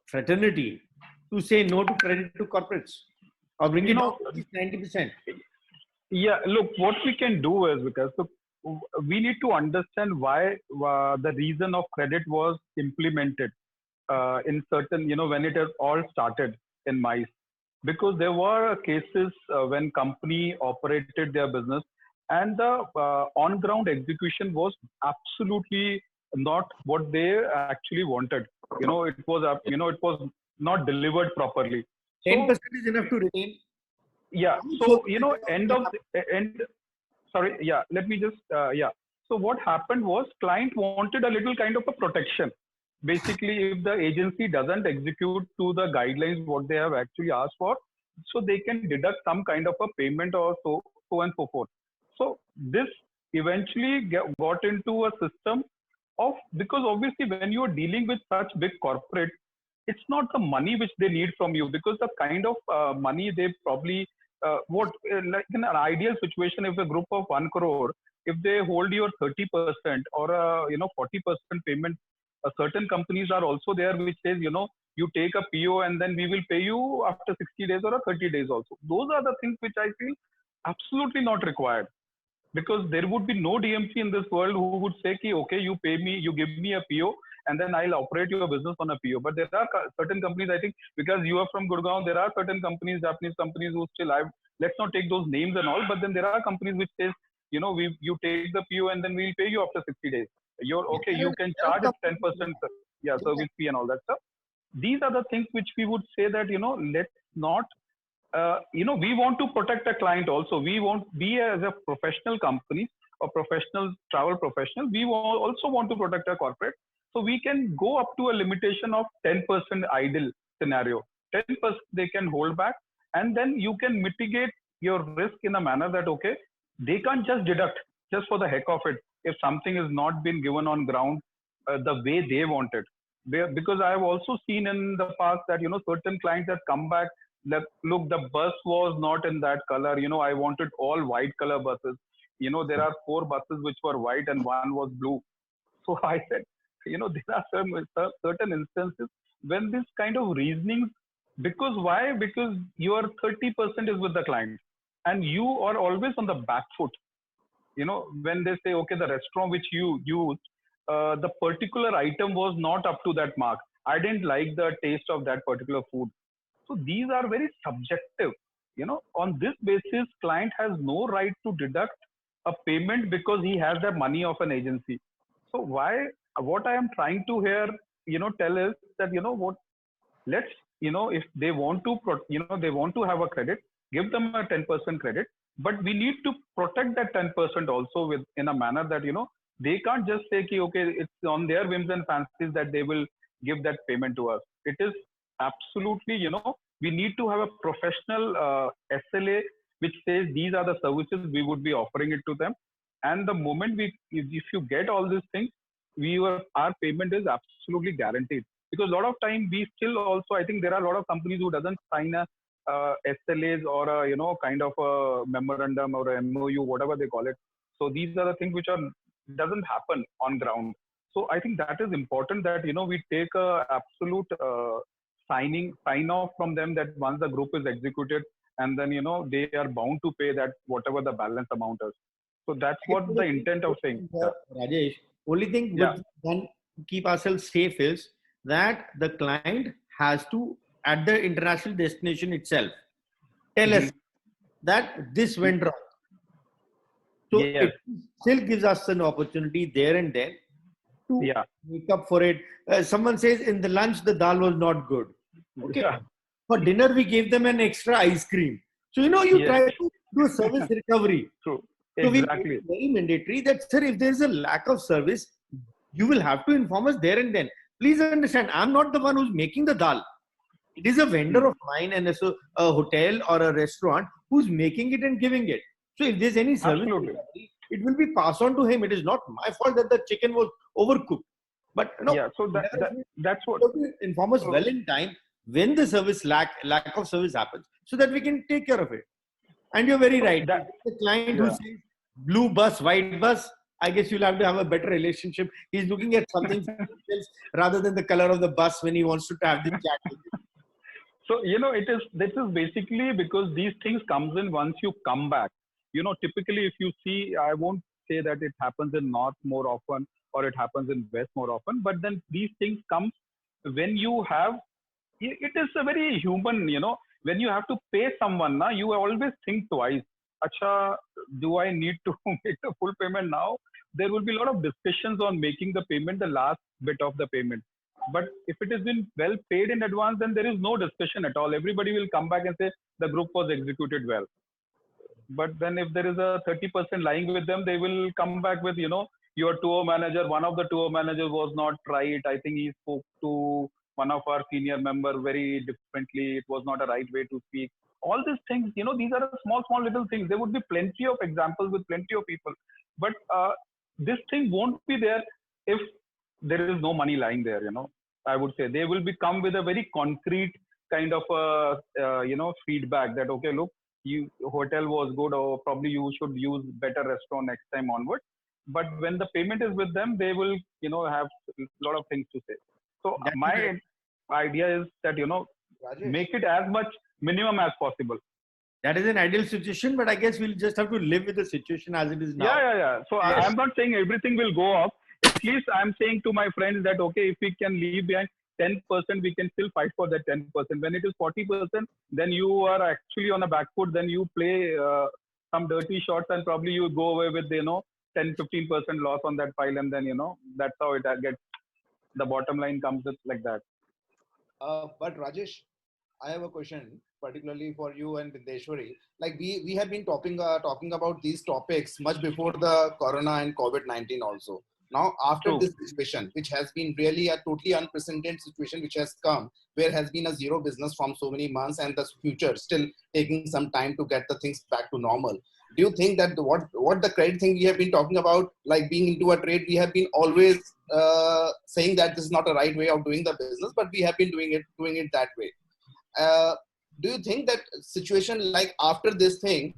fraternity to say no to credit to corporates, or bring it down to at least 90%? Yeah, look, what we can do is, because we need to understand why the reason of credit was implemented in certain, when it all started in MICE. Because there were cases when company operated their business and the on-ground execution was absolutely not what they actually wanted. It was not delivered properly. 10% is enough to retain. Yeah. So, sorry. Yeah. Let me just, So what happened was client wanted a little kind of a protection. Basically, if the agency doesn't execute to the guidelines what they have actually asked for, so they can deduct some kind of a payment or so and so forth. So this eventually got into a system of, because obviously when you are dealing with such big corporate, it's not the money which they need from you, because the kind of money they probably, like in an ideal situation, if a group of 1 crore, if they hold your 30% or 40% payment, certain companies are also there which says, you take a PO and then we will pay you after 60 days or 30 days also. Those are the things which I feel absolutely not required, because there would be no DMC in this world who would say, okay, you pay me, you give me a PO and then I'll operate your business on a PO. But there are certain companies, I think, because you are from Gurgaon, there are certain companies, Japanese companies who still have, let's not take those names and all, but then there are companies which says, you take the PO and then we'll pay you after 60 days. You're okay, you can charge 10%, service fee and all that stuff. These are the things which we would say that, let's not, we want to protect a client also. We won't be as a professional company or professional travel professional. We also want to protect a corporate. So we can go up to a limitation of 10% idle scenario. 10% they can hold back, and then you can mitigate your risk in a manner that, okay, they can't just deduct just for the heck of it if something has not been given on ground the way they wanted. Because I have also seen in the past that, certain clients have come back that, look, the bus was not in that color. I wanted all white color buses. There are 4 buses which were white and 1 was blue. So I said, there are certain instances when this kind of reasoning, because why? Because your 30% is with the client and you are always on the back foot. When they say, okay, the restaurant which you used, the particular item was not up to that mark. I didn't like the taste of that particular food. So these are very subjective. On this basis, client has no right to deduct a payment because he has the money of an agency. So what I am trying to here, tell is that, let's, if they want to, they want to have a credit, give them a 10% credit, but we need to protect that 10% also in a manner that, they can't just say, okay, it's on their whims and fancies that they will give that payment to us. It is absolutely, we need to have a professional SLA which says these are the services we would be offering it to them. And the moment if you get all these things, our payment is absolutely guaranteed. Because a lot of time we still also, I think there are a lot of companies who doesn't sign a SLAs or a, kind of a memorandum or a MOU, whatever they call it. So these are the things which doesn't happen on ground. So I think that is important that, we take a absolute sign off from them that once the group is executed, and then, they are bound to pay that whatever the balance amount is. So that's what the intent of saying. Rajesh, Only thing Yeah. which can keep ourselves safe is that the client has to, at the international destination itself, tell us that this went wrong. So Yes. it still gives us an opportunity there and then to Yeah. make up for it. Someone says in the lunch the dal was not good. Okay. Yeah. For dinner we gave them an extra ice cream. So you Yes. try to do service recovery. True. So we Exactly. make it very mandatory that, sir, if there is a lack of service, you will have to inform us there and then. Please understand, I'm not the one who's making the dal. It is a vendor of mine and so a hotel or a restaurant who's making it and giving it. So if there's any service, Absolutely. it will be passed on to him. It is not my fault that the chicken was overcooked. But Yeah. So that's what. Inform us well in time when the service lack of service happens, so that we can take care of it. And you're very right. The client who says blue bus, white bus, I guess you'll have to have a better relationship. He's looking at something else rather than the color of the bus when he wants to have the chat with you. So, this is basically because these things comes in once you come back. Typically if you see, I won't say that it happens in North more often or it happens in West more often, but then these things come when you have, it is a very human, when you have to pay someone, you always think twice. Acha, do I need to make the full payment now? There will be a lot of discussions on making the payment, the last bit of the payment. But if it has been well paid in advance, then there is no discussion at all. Everybody will come back and say the group was executed well. But then if there is a 30% lying with them, they will come back with, your tour manager, one of the tour managers was not right. I think he spoke to one of our senior member very differently. It was not a right way to speak. All these things, these are small little things. There would be plenty of examples with plenty of people. But this thing won't be there if there is no money lying there, I would say. They will come with a very concrete kind of, feedback that, okay, look, hotel was good, or probably you should use better restaurant next time onward. But when the payment is with them, they will, have a lot of things to say. So my idea is that, make it as much minimum as possible. That is an ideal situation, but I guess we'll just have to live with the situation as it is now. Yeah. So yes. I'm not saying everything will go up. At least I'm saying to my friends that, okay, if we can leave behind 10%, we can still fight for that 10%. When it is 40%, then you are actually on a back foot. Then you play some dirty shots and probably you go away with, 10-15% loss on that file. And then, that's how it gets. The bottom line comes like that. But Rajesh, I have a question, particularly for you and Vindeshwari. Like we have been talking about these topics much before the Corona and COVID-19 also. Now, after this situation, which has been really a totally unprecedented situation, which has come, where has been a zero business from so many months, and the future still taking some time to get the things back to normal. Do you think that what the credit thing we have been talking about, like being into a trade, we have been always saying that this is not a right way of doing the business, but we have been doing it that way. Do you think that situation like after this thing,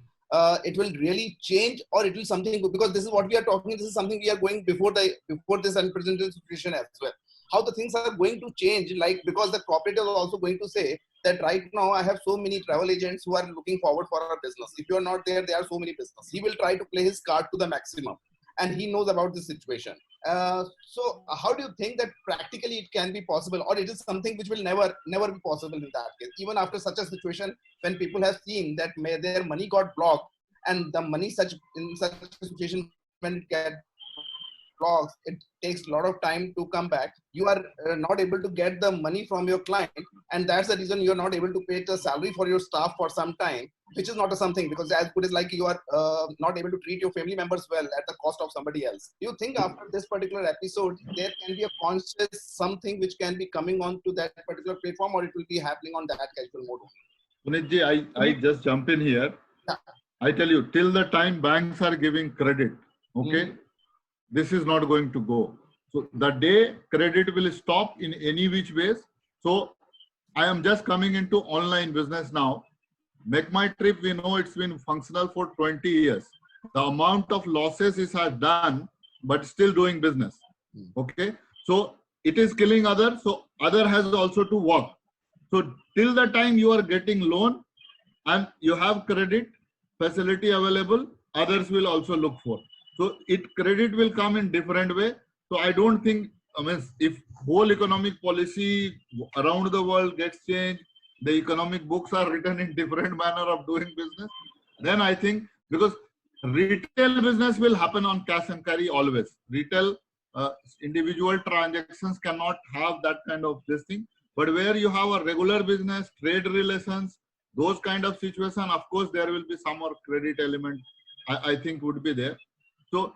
it will really change, or it will something, because this is what we are talking, this is something we are going before this unprecedented situation as well. How the things are going to change, like, because the corporate is also going to say that right now I have so many travel agents who are looking forward for our business. If you are not there, there are so many business. He will try to play his card to the maximum, and he knows about the situation. So how do you think that practically it can be possible, or it is something which will never be possible in that case, even after such a situation, when people have seen that their money got blocked, and the money in such a situation, when it gets blocked, it takes a lot of time to come back. You are not able to get the money from your client, and that's the reason you are not able to pay the salary for your staff for some time, which is not a something, because as good as like you are not able to treat your family members well at the cost of somebody else. Do you think after this particular episode, there can be a conscious something which can be coming on to that particular platform, or it will be happening on that casual mode? Punitji, I just jump in here. Yeah. I tell you, till the time banks are giving credit, okay, this is not going to go. So the day credit will stop in any which ways. So I am just coming into online business now. Make My Trip, we know it's been functional for 20 years. The amount of losses it has done, but still doing business. Okay. So it is killing others. So other has also to work. So till the time you are getting loan and you have credit facility available, others will also look for. So credit will come in different way. So I don't think, I mean, if whole economic policy around the world gets changed, the economic books are written in different manner of doing business, then I think, because retail business will happen on cash and carry always. Retail individual transactions cannot have that kind of this thing. But where you have a regular business, trade relations, those kind of situation, of course, there will be some more credit element, I think would be there. So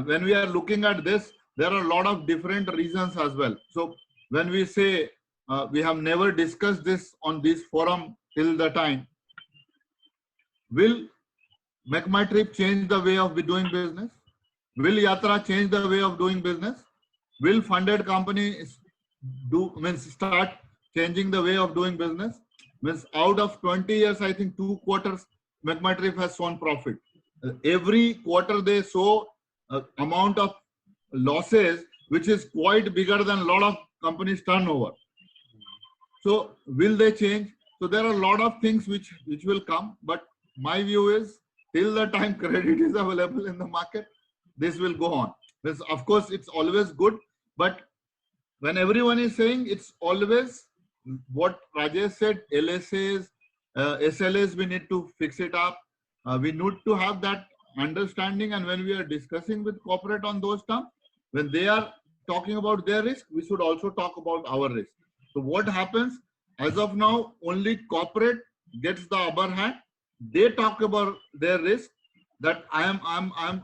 when we are looking at this, there are a lot of different reasons as well. So when we say we have never discussed this on this forum till the time, will MakeMyTrip change the way of doing business? Will Yatra change the way of doing business? Will funded companies start changing the way of doing business? Means out of 20 years, I think 2 quarters MakeMyTrip has shown profit. Every quarter they show amount of losses which is quite bigger than a lot of companies' turnover. So will they change? So there are a lot of things which will come, but my view is till the time credit is available in the market, this will go on. This, of course, it's always good, but when everyone is saying, it's always what Rajesh said, LSAs, SLAs, we need to fix it up. We need to have that understanding, and when we are discussing with corporate on those terms, when they are talking about their risk, we should also talk about our risk. So what happens as of now, only corporate gets the upper hand. They talk about their risk, that I'm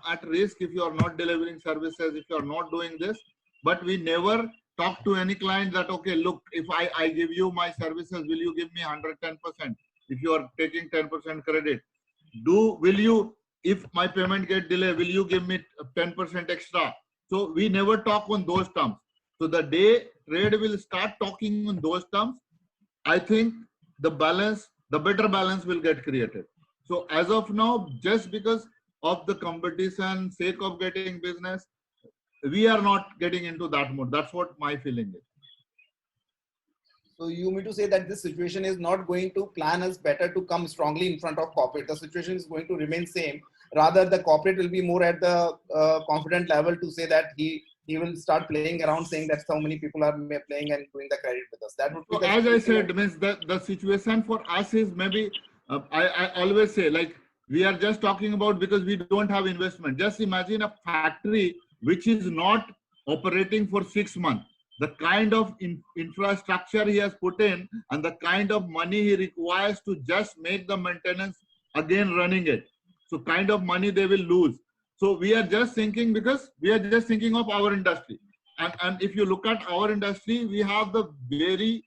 at risk if you are not delivering services, if you are not doing this. But we never talk to any client that, okay, look, if I give you my services, will you give me 110%? If you are taking 10% credit, will you, if my payment get delayed, will you give me 10% extra? So we never talk on those terms. So the day trade will start talking on those terms, I think the better balance will get created. So as of now, just because of the competition, sake of getting business, we are not getting into that mode. That's what my feeling is. So you mean to say that this situation is not going to plan us better to come strongly in front of corporate? The situation is going to remain same. Rather, the corporate will be more at the confident level to say that he will start playing around, saying that so many people are playing and doing the credit with us. That would be so as I said, means the situation for us is maybe, I always say, like, we are just talking about because we don't have investment. Just imagine a factory which is not operating for 6 months. The kind of infrastructure he has put in and the kind of money he requires to just make the maintenance again running it. So kind of money they will lose. So we are just thinking, because we are just thinking of our industry. And if you look at our industry, we have the very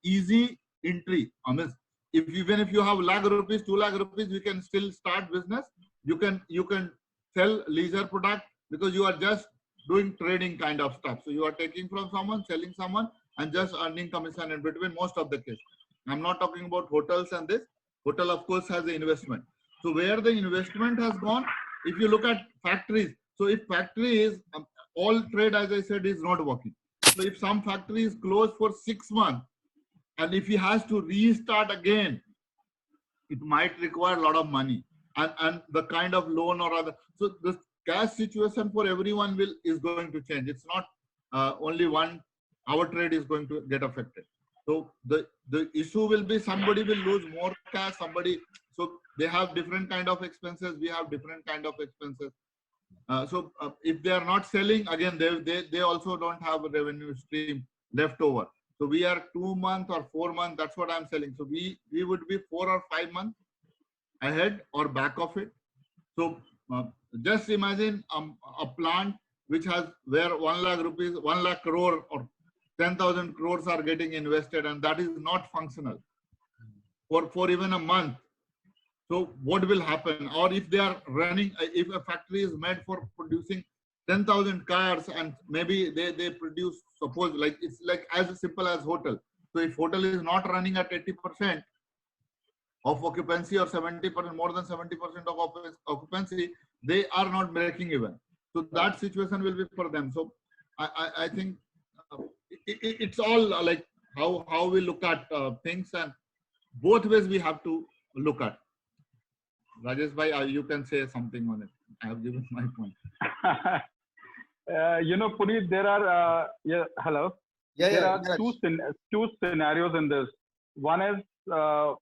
easy entry. I mean, even if you have lakh rupees, 2 lakh rupees, we can still start business. You can sell leisure product because you are just doing trading kind of stuff. So you are taking from someone, selling someone, and just earning commission in between most of the case. I'm not talking about hotels and this. Hotel, of course, has the investment. So where the investment has gone, if you look at factories, so if factory is, all trade, as I said, is not working. So if some factory is closed for 6 months, and if he has to restart again, it might require a lot of money and the kind of loan or other. So the cash situation for everyone is going to change. It's not only one, our trade is going to get affected. So the issue will be somebody will lose more cash, somebody, so they have different kind of expenses, we have different kind of expenses. So if they are not selling, again, they also don't have a revenue stream left over. So we are 2 months or 4 months, that's what I'm selling. So we would be 4 or 5 months ahead or back of it. So just imagine a plant which has where 1 lakh rupees, 1 lakh crore or 10,000 crores are getting invested, and that is not functional for even a month. So what will happen? Or if they are running, if a factory is made for producing 10,000 cars and maybe they produce, suppose, like it's like as simple as hotel. So if hotel is not running at 80% of occupancy or 70%, more than 70% of occupancy, they are not breaking even. So that situation will be for them. So I think it's all like how we look at things, and both ways we have to look at. Rajesh bhai, you can say something on it. I have given my point. Puneet, there are hello. There are two scenarios in this. One is a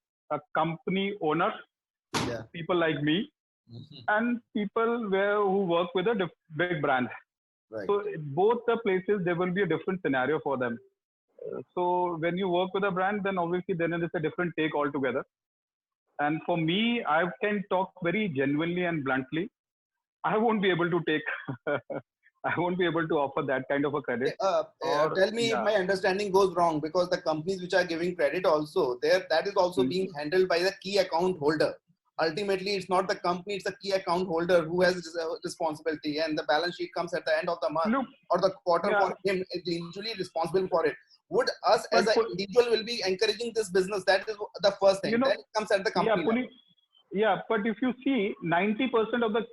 company owner, people like me, and people who work with a big brand. Right. So both the places there will be a different scenario for them. So when you work with a brand, then obviously then it is a different take altogether. And for me, I can talk very genuinely and bluntly. I won't be able to take. I won't be able to offer that kind of a credit. Tell me if my understanding goes wrong, because the companies which are giving credit also, that is also being handled by the key account holder. Ultimately, it's not the company, it's the key account holder who has responsibility, and the balance sheet comes at the end of the month or the quarter for him is usually responsible for it. Would us as an individual will be encouraging this business? That is the first thing. Then it comes at the company level. Yeah, but if you see 90% of the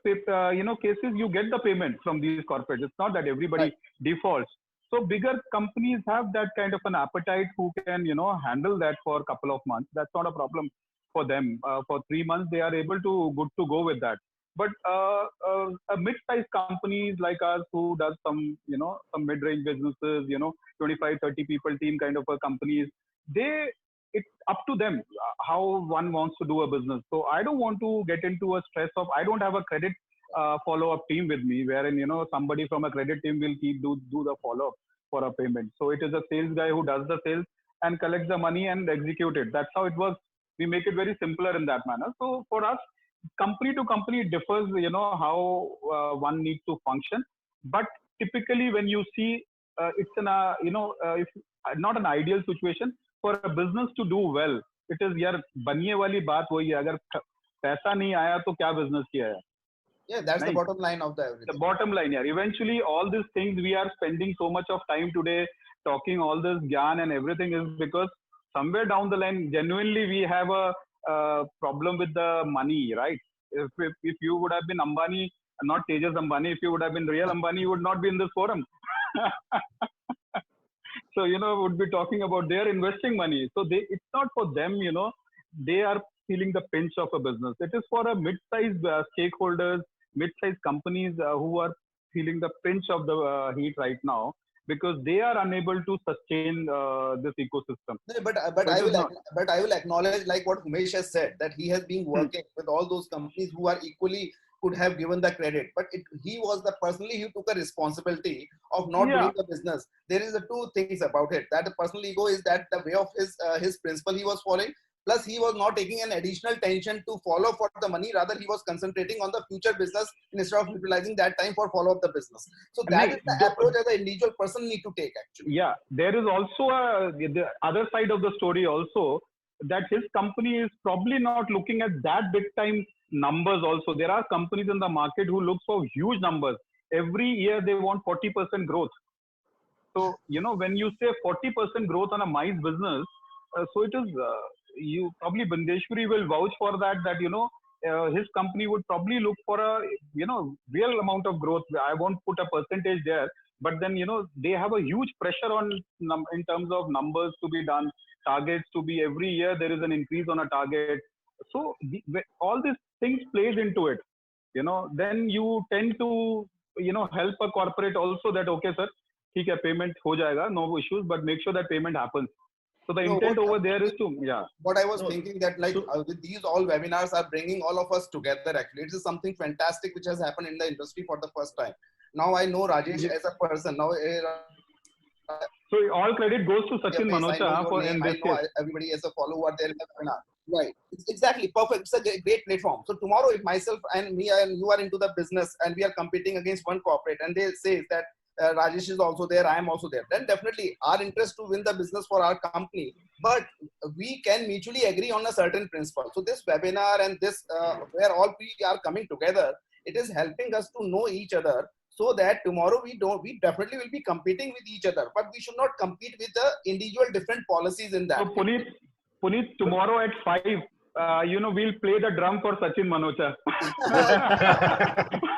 cases, you get the payment from these corporates. It's not that everybody defaults. So bigger companies have that kind of an appetite who can handle that for a couple of months. That's not a problem for them. For 3 months, they are able to good to go with that. But a mid-sized companies like us who does some some mid-range businesses, 25, 30 people team kind of a companies, it's up to them how one wants to do a business. So I don't want to get into a stress of, I don't have a credit follow-up team with me, wherein somebody from a credit team will do the follow-up for a payment. So it is a sales guy who does the sales and collects the money and execute it. That's how it works. We make it very simpler in that manner. So for us, company to company, it differs, how one needs to function. But typically when you see it's it's not an ideal situation for a business to do well. It is यार बनिए वाली बात वही है, अगर पैसा नहीं आया तो क्या business किया है? Yeah, that's the bottom line of everything. The bottom line, yeah. Eventually, all these things we are spending so much of time today talking all this gyan and everything is because somewhere down the line, genuinely we have a problem with the money, right? If you would have been Ambani, not Tejas Ambani, if you would have been real Ambani, you would not be in this forum. So, would be talking about their investing money. So it's not for them, they are feeling the pinch of a business. It is for a mid-sized stakeholders, mid-sized companies who are feeling the pinch of the heat right now because they are unable to sustain this ecosystem. But I will acknowledge, like what Umesh has said, that he has been working with all those companies who are equally could have given the credit, but he took a responsibility of not doing the business. There is two things about it. That the personal ego is that the way of his principle he was following, plus he was not taking an additional tension to follow for the money. Rather, he was concentrating on the future business instead of utilizing that time for follow up the business. So that is the approach as an individual person need to take actually. Yeah, there is also the other side of the story also, that his company is probably not looking at that big time numbers also. There are companies in the market who look for huge numbers. Every year they want 40% growth. So, when you say 40% growth on a mice business, so it is, you probably Bandeshwari will vouch for that, his company would probably look for a, real amount of growth. I won't put a percentage there, but then, they have a huge pressure on in terms of numbers to be done, targets to be every year there is an increase on a target. So all these things plays into it, then you tend to, help a corporate also that, okay, sir, ठीक है, payment हो जाएगा, no issues, but make sure that payment happens. So the intent over there is to, What I was thinking that with these all webinars are bringing all of us together actually. It is something fantastic which has happened in the industry for the first time. Now I know Rajesh as a person. Now so all credit goes to Sachin Manocha for in this case. Everybody as a follower there in the webinar. Right. It's exactly perfect. It's a great platform. So tomorrow if myself and me and you are into the business and we are competing against one corporate and they say that Rajesh is also there, I am also there, then definitely our interest to win the business for our company, but we can mutually agree on a certain principle. So this webinar and this where all we are coming together, it is helping us to know each other so that tomorrow we definitely will be competing with each other, but we should not compete with the individual different policies in that. So Puneet, tomorrow at 5, we'll play the drum for Sachin Manocha.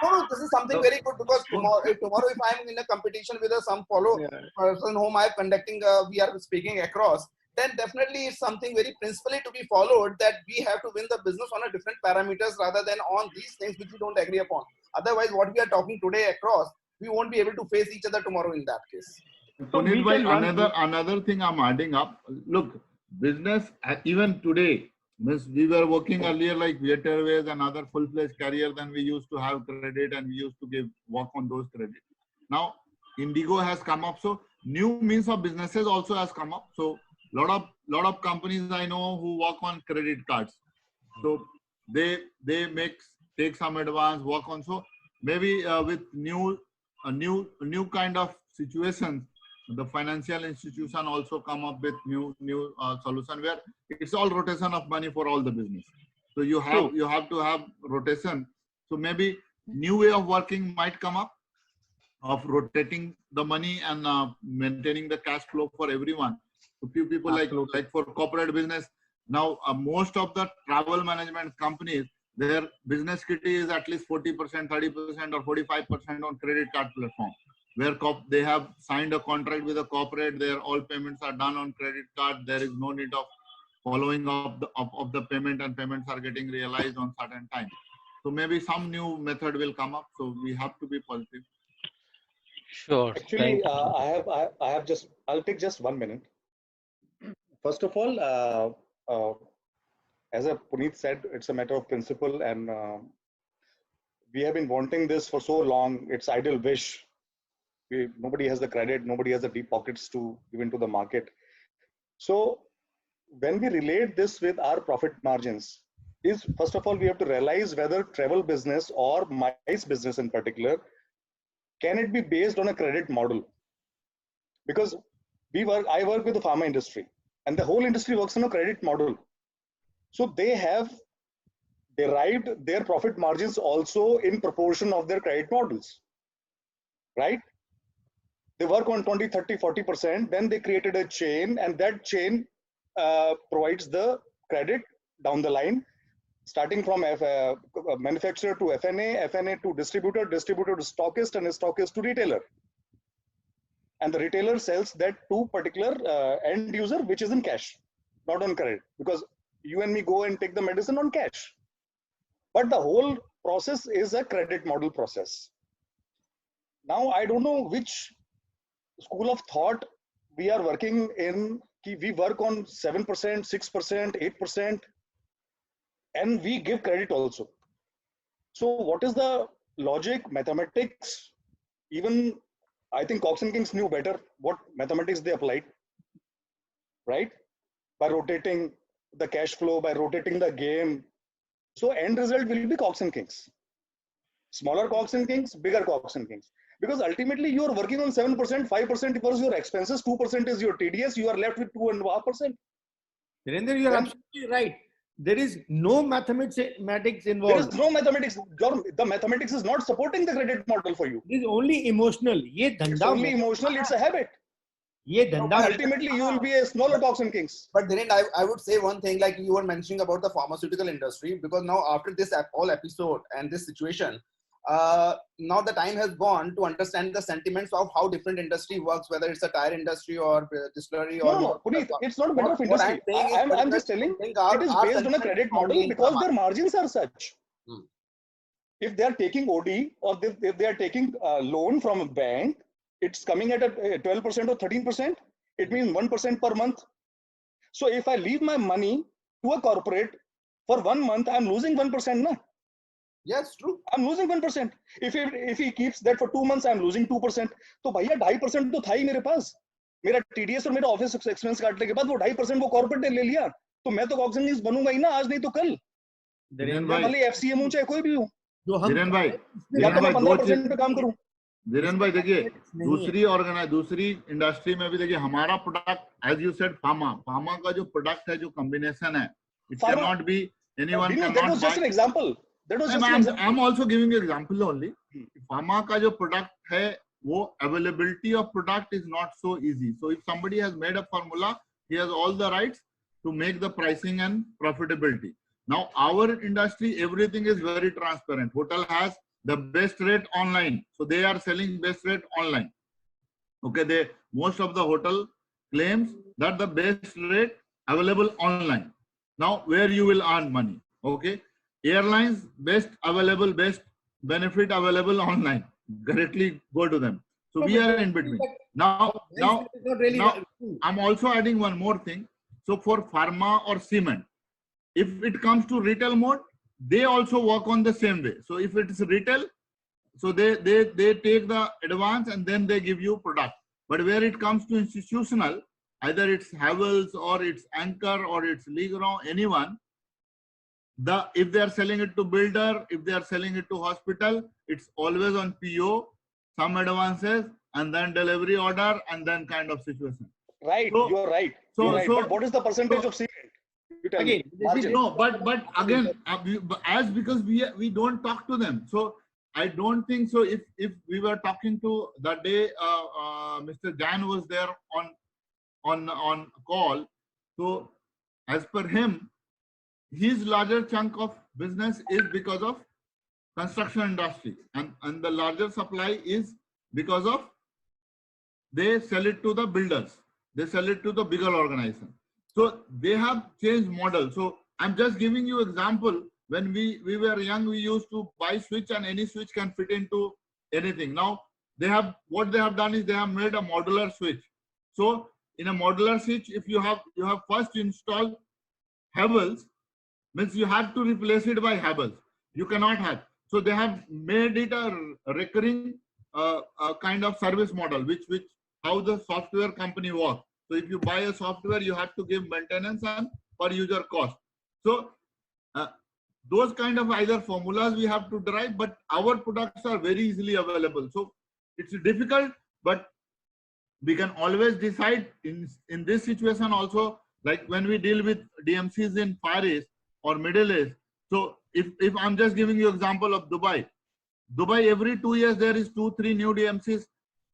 No, this is something very good because tomorrow if I'm in a competition with some person whom I'm conducting, we are speaking across, then definitely it's something very principally to be followed, that we have to win the business on a different parameters rather than on these things which we don't agree upon. Otherwise, what we are talking today across, we won't be able to face each other tomorrow in that case. Puneet bhai, another thing I'm adding up. Look, business even today, we were working earlier like Viet Airways and other full-fledged carrier. Then we used to have credit and we used to work on those credit. Now Indigo has come up, so new means of businesses also has come up. So lot of companies I know who work on credit cards. So they take some advance, work on. So maybe with new kind of situations, the financial institution also come up with new solution where it's all rotation of money for all the business. So you have to have rotation. So maybe new way of working might come up of rotating the money and maintaining the cash flow for everyone. So few people like for corporate business now, most of the travel management companies, their business kitty is at least 40%, 30% or 45% on credit card platform, where they have signed a contract with a corporate, their all payments are done on credit card. There is no need of following up of the payment, and payments are getting realized on certain time. So maybe some new method will come up. So we have to be positive. Sure. Actually, I'll take just 1 minute. First of all, as Puneet said, it's a matter of principle, and we have been wanting this for so long. It's idle wish. Nobody has the credit, nobody has the deep pockets to give into the market. So when we relate this with our profit margins, is first of all, we have to realize whether travel business or MICE business in particular, can it be based on a credit model? Because I work with the pharma industry, and the whole industry works on a credit model. So they have derived their profit margins also in proportion of their credit models, right? They work on 20, 30, 40%. Then they created a chain, and that chain provides the credit down the line, starting from manufacturer to FNA, FNA to distributor, distributor to stockist, and a stockist to retailer. And the retailer sells that to particular end user, which is in cash, not on credit, because you and me go and take the medicine on cash. But the whole process is a credit model process. Now, I don't know which school of thought we are working in. We work on 7%, 6%, 8%, and we give credit also. So what is the logic, mathematics? Even I think Cox and Kings knew better what mathematics they applied, right? By rotating the cash flow, by rotating the game. So end result will be Cox and Kings. Smaller Cox and Kings, bigger Cox and Kings. Because ultimately you are working on 7%, 5% was your expenses, 2% is your TDS, you are left with 2.5%. Virender, you are absolutely right. There is no mathematics involved. There is no mathematics. The mathematics is not supporting the credit model for you. It is only emotional. It's only emotional, it's a habit. Ultimately, you will be a smaller Cox and Kings. But then I would say one thing, like you were mentioning about the pharmaceutical industry, because now after this whole episode and this situation, now the time has gone to understand the sentiments of how different industry works, whether it's a tire industry or distillery. No, Puneet, it's not a matter of industry. I'm just telling it is based on a credit model because their margins are such. If they are taking OD or if they are taking a loan from a bank, it's coming at a 12% or 13%. It means 1% per month. So if I leave my money to a corporate for 1 month, I'm losing 1%. No? Yes, true. I'm losing 1%. If he keeps that for 2 months, I'm losing 2%. तो भैया 2.5% तो था ही मेरे पास. मेरा TDS और मेरा office expense काटने के बाद वो 2.5% वो कॉर्पोरेट ने ले लिया. तो मैं तो Cox and Kings बनूंगा ही ना, आज नहीं तो कल. मैं भले FCM हूं चाहे कोई भी हूं. धीरेन भाई, या तो मैं 15% पे काम करूं. धीरेन भाई देखिए, दूसरी इंडस्ट्री में भी देखिए हमारा product, as you said, pharma का जो प्रोडक्ट है, जो कॉम्बिनेशन है, it can not be anyone can not. That was just an example. I'm also giving you example only. Pharma का जो product है, वो availability of product is not so easy. So if somebody has made a formula, he has all the rights to make the pricing and profitability. Now our industry, everything is very transparent. Hotel has the best rate online, so they are selling best rate online. Okay, most of the hotel claims that the best rate available online. Now where you will earn money? Okay. Airlines, best available, best benefit available online. directly go to them. So we are in between. Now I'm also adding one more thing. So for pharma or cement, if it comes to retail mode, they also work on the same way. So if it is retail, so they take the advance and then they give you product. But where it comes to institutional, either it's Havells or it's Anchor or it's Legrand, anyone, if they are selling it to builder, if they are selling it to hospital, it's always on PO, some advances, and then delivery order, and then kind of situation. Right, so, you're right. So, you're right. So, but what is the percentage of cement? Again, no, but again, because we don't talk to them. So I don't think so. If we were talking to the day Mr. Jan was there on call, so as per him, his larger chunk of business is because of construction industry, and the larger supply is because of they sell it to the builders, they sell it to the bigger organization. So they have changed model. So I'm just giving you example. When we were young, we used to buy switch and any switch can fit into anything. Now what they have done is they have made a modular switch. So in a modular switch, if you have first installed Havells, means you have to replace it by Havells. You cannot have. So they have made it a recurring kind of service model, which how the software company works. So if you buy a software, you have to give maintenance and per user cost. So those kind of either formulas we have to derive, but our products are very easily available. So it's difficult, but we can always decide in this situation also, like when we deal with DMCs in Far East or Middle East. So if I'm just giving you example of Dubai every 2 years there is 2-3 new DMCs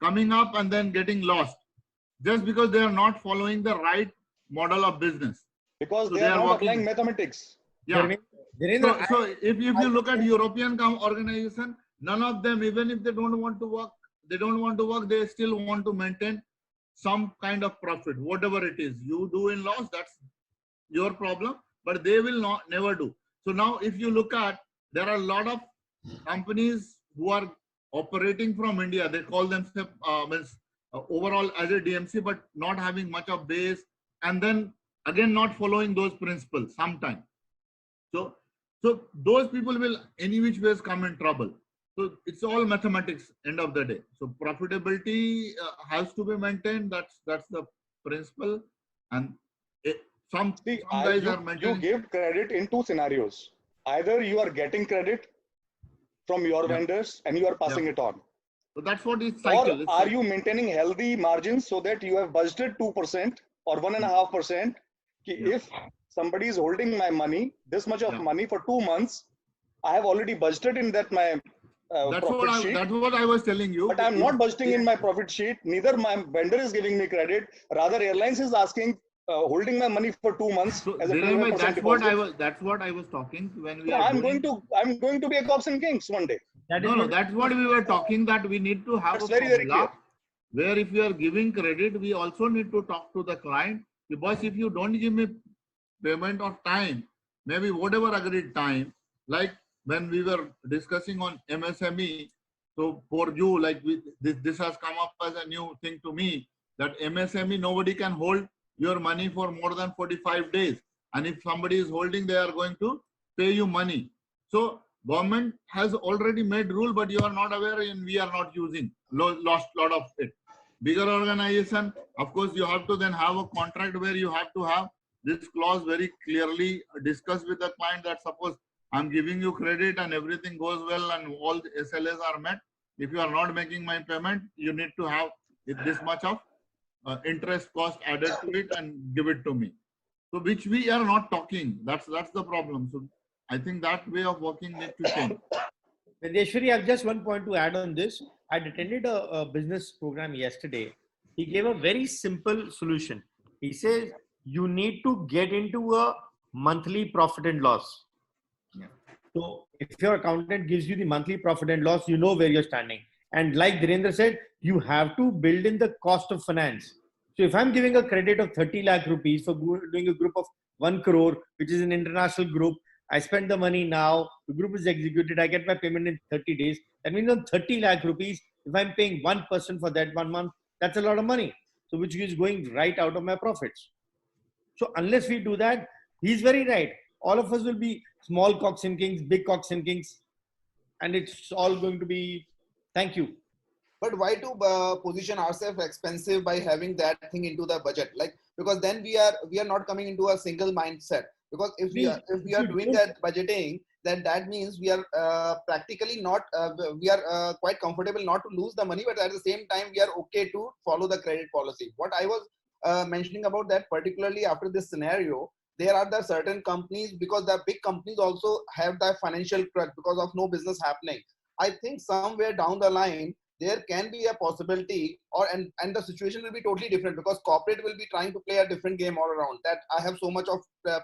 coming up and then getting lost, just because they are not following the right model of business. Because they are not applying mathematics. Yeah. So if you look at European organization, none of them, even if they don't want to work, they still want to maintain some kind of profit, whatever it is. You do in loss, that's your problem, but they will never do. So now if you look at, there are a lot of companies who are operating from India. They call themselves overall as a DMC, but not having much of base, and then again not following those principles sometimes. So those people will any which ways come in trouble. So it's all mathematics end of the day. So profitability has to be maintained. That's the principle. And some guys are maintaining. You give credit in two scenarios. Either you are getting credit from your vendors and you are passing it on. So that's what is cycle. Or are you maintaining healthy margins so that you have budgeted 2% or 1.5%? If somebody is holding my money, this much of money for 2 months, I have already budgeted in that my profit sheet. That's what I was telling you. But I'm not budgeting in my profit sheet. Neither my vendor is giving me credit. Rather, airlines is asking, holding my money for 2 months. So as a that's what I was talking when we. I'm going to be a cops and kings one day. That's what we were talking, that we need to have a formula where if you are giving credit, we also need to talk to the client, because if you don't give me payment of time, maybe whatever agreed time, like when we were discussing on MSME, so for you, like this has come up as a new thing to me, that MSME, nobody can hold your money for more than 45 days. And if somebody is holding, they are going to pay you money. So government has already made rule, but you are not aware and we are not using, lost lot of it. Bigger organization, of course, you have to then have a contract where you have to have this clause very clearly discussed with the client that suppose I'm giving you credit and everything goes well and all the SLAs are met. If you are not making my payment, you need to have this much of interest cost added to it and give it to me. So which we are not talking. That's the problem. So I think that way of working needs to change. Nandeshwari, I have just one point to add on this. I attended a business program yesterday. He gave a very simple solution. He says you need to get into a monthly profit and loss. Yeah. So if your accountant gives you the monthly profit and loss, you know where you're standing. And like Dhirendra said, you have to build in the cost of finance. So if I'm giving a credit of 30 lakh rupees for doing a group of 1 crore, which is an international group, I spend the money now, the group is executed, I get my payment in 30 days. That means on 30 lakh rupees, if I'm paying 1% for that 1 month, that's a lot of money. So which is going right out of my profits. So unless we do that, he's very right. All of us will be small cocks and kings, big cocks and kings, and it's all going to be, thank you. But why to position ourselves expensive by having that thing into the budget? Like, because then we are not coming into a single mindset. Because if we are doing that budgeting, then that means we are practically not, we are quite comfortable not to lose the money, but at the same time, we are okay to follow the credit policy. What I was mentioning about that, particularly after this scenario, there are the certain companies, because the big companies also have the financial crunch because of no business happening. I think somewhere down the line, there can be a possibility, and the situation will be totally different, because corporate will be trying to play a different game all around, that I have so much of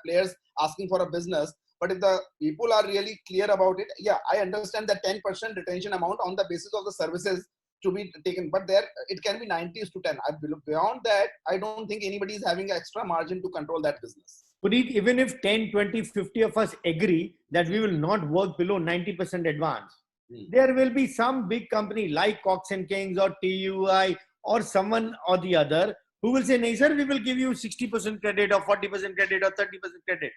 players asking for a business. But if the people are really clear about it, yeah, I understand that 10% retention amount on the basis of the services to be taken, but there it can be 90:10. Beyond that, I don't think anybody is having extra margin to control that business. Puneet, even if 10, 20, 50 of us agree that we will not work below 90% advance, there will be some big company like Cox and Kings or TUI or someone or the other who will say, "No, sir, we will give you 60% credit or 40% credit or 30% credit."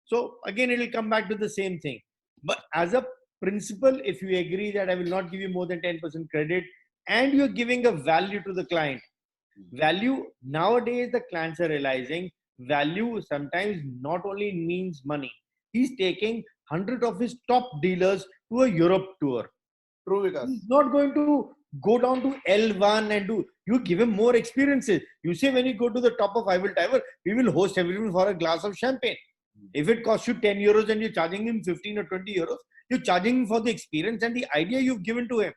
So again, it will come back to the same thing. But as a principle, if you agree that I will not give you more than 10% credit and you're giving a value to the client, value nowadays the clients are realizing value sometimes not only means money. He's taking 100 of his top dealers to a Europe tour. True, because he's not going to go down to L1 and do. You give him more experiences. You say when you go to the top of Eiffel Tower, we will host everyone for a glass of champagne. If it costs you 10 euros and you're charging him 15 or 20 euros, you're charging him for the experience and the idea you've given to him.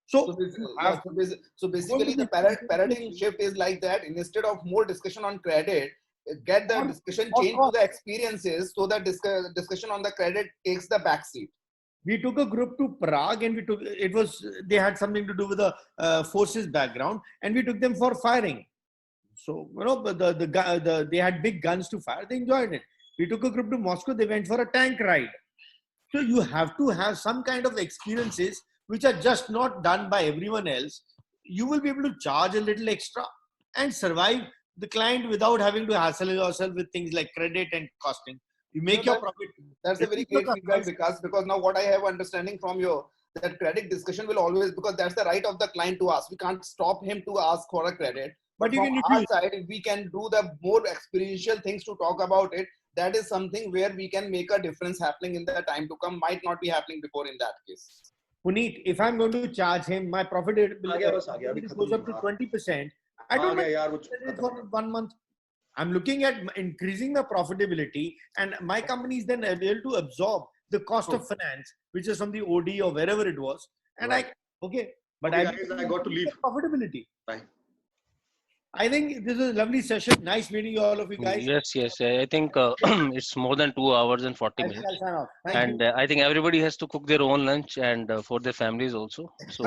So basically the paradigm shift is like that. Instead of more discussion on credit, get the discussion changed to the experiences, so that discussion on the credit takes the backseat. We took a group to Prague, and they had something to do with the forces background, and we took them for firing. So they had big guns to fire. They enjoyed it. We took a group to Moscow. They went for a tank ride. So you have to have some kind of experiences which are just not done by everyone else. You will be able to charge a little extra and survive the client without having to hassle yourself with things like credit and costing. You make your profit. That's a very great feedback, because now what I have understanding from you, that credit discussion will always, because that's the right of the client to ask. We can't stop him to ask for a credit. But from our side, if we can do the more experiential things to talk about it, that is something where we can make a difference happening in the time to come. Might not be happening before in that case. Puneet, if I'm going to charge him, my profitability goes up to 20%. I don't know for 1 month. I'm looking at increasing the profitability, and my company is then able to absorb the cost of finance, which is from the OD or wherever it was. And I got to leave profitability. Bye. I think this is a lovely session. Nice meeting you, all of you guys. Yes. I think it's more than 2 hours and 40 minutes. And I think everybody has to cook their own lunch and for their families also. So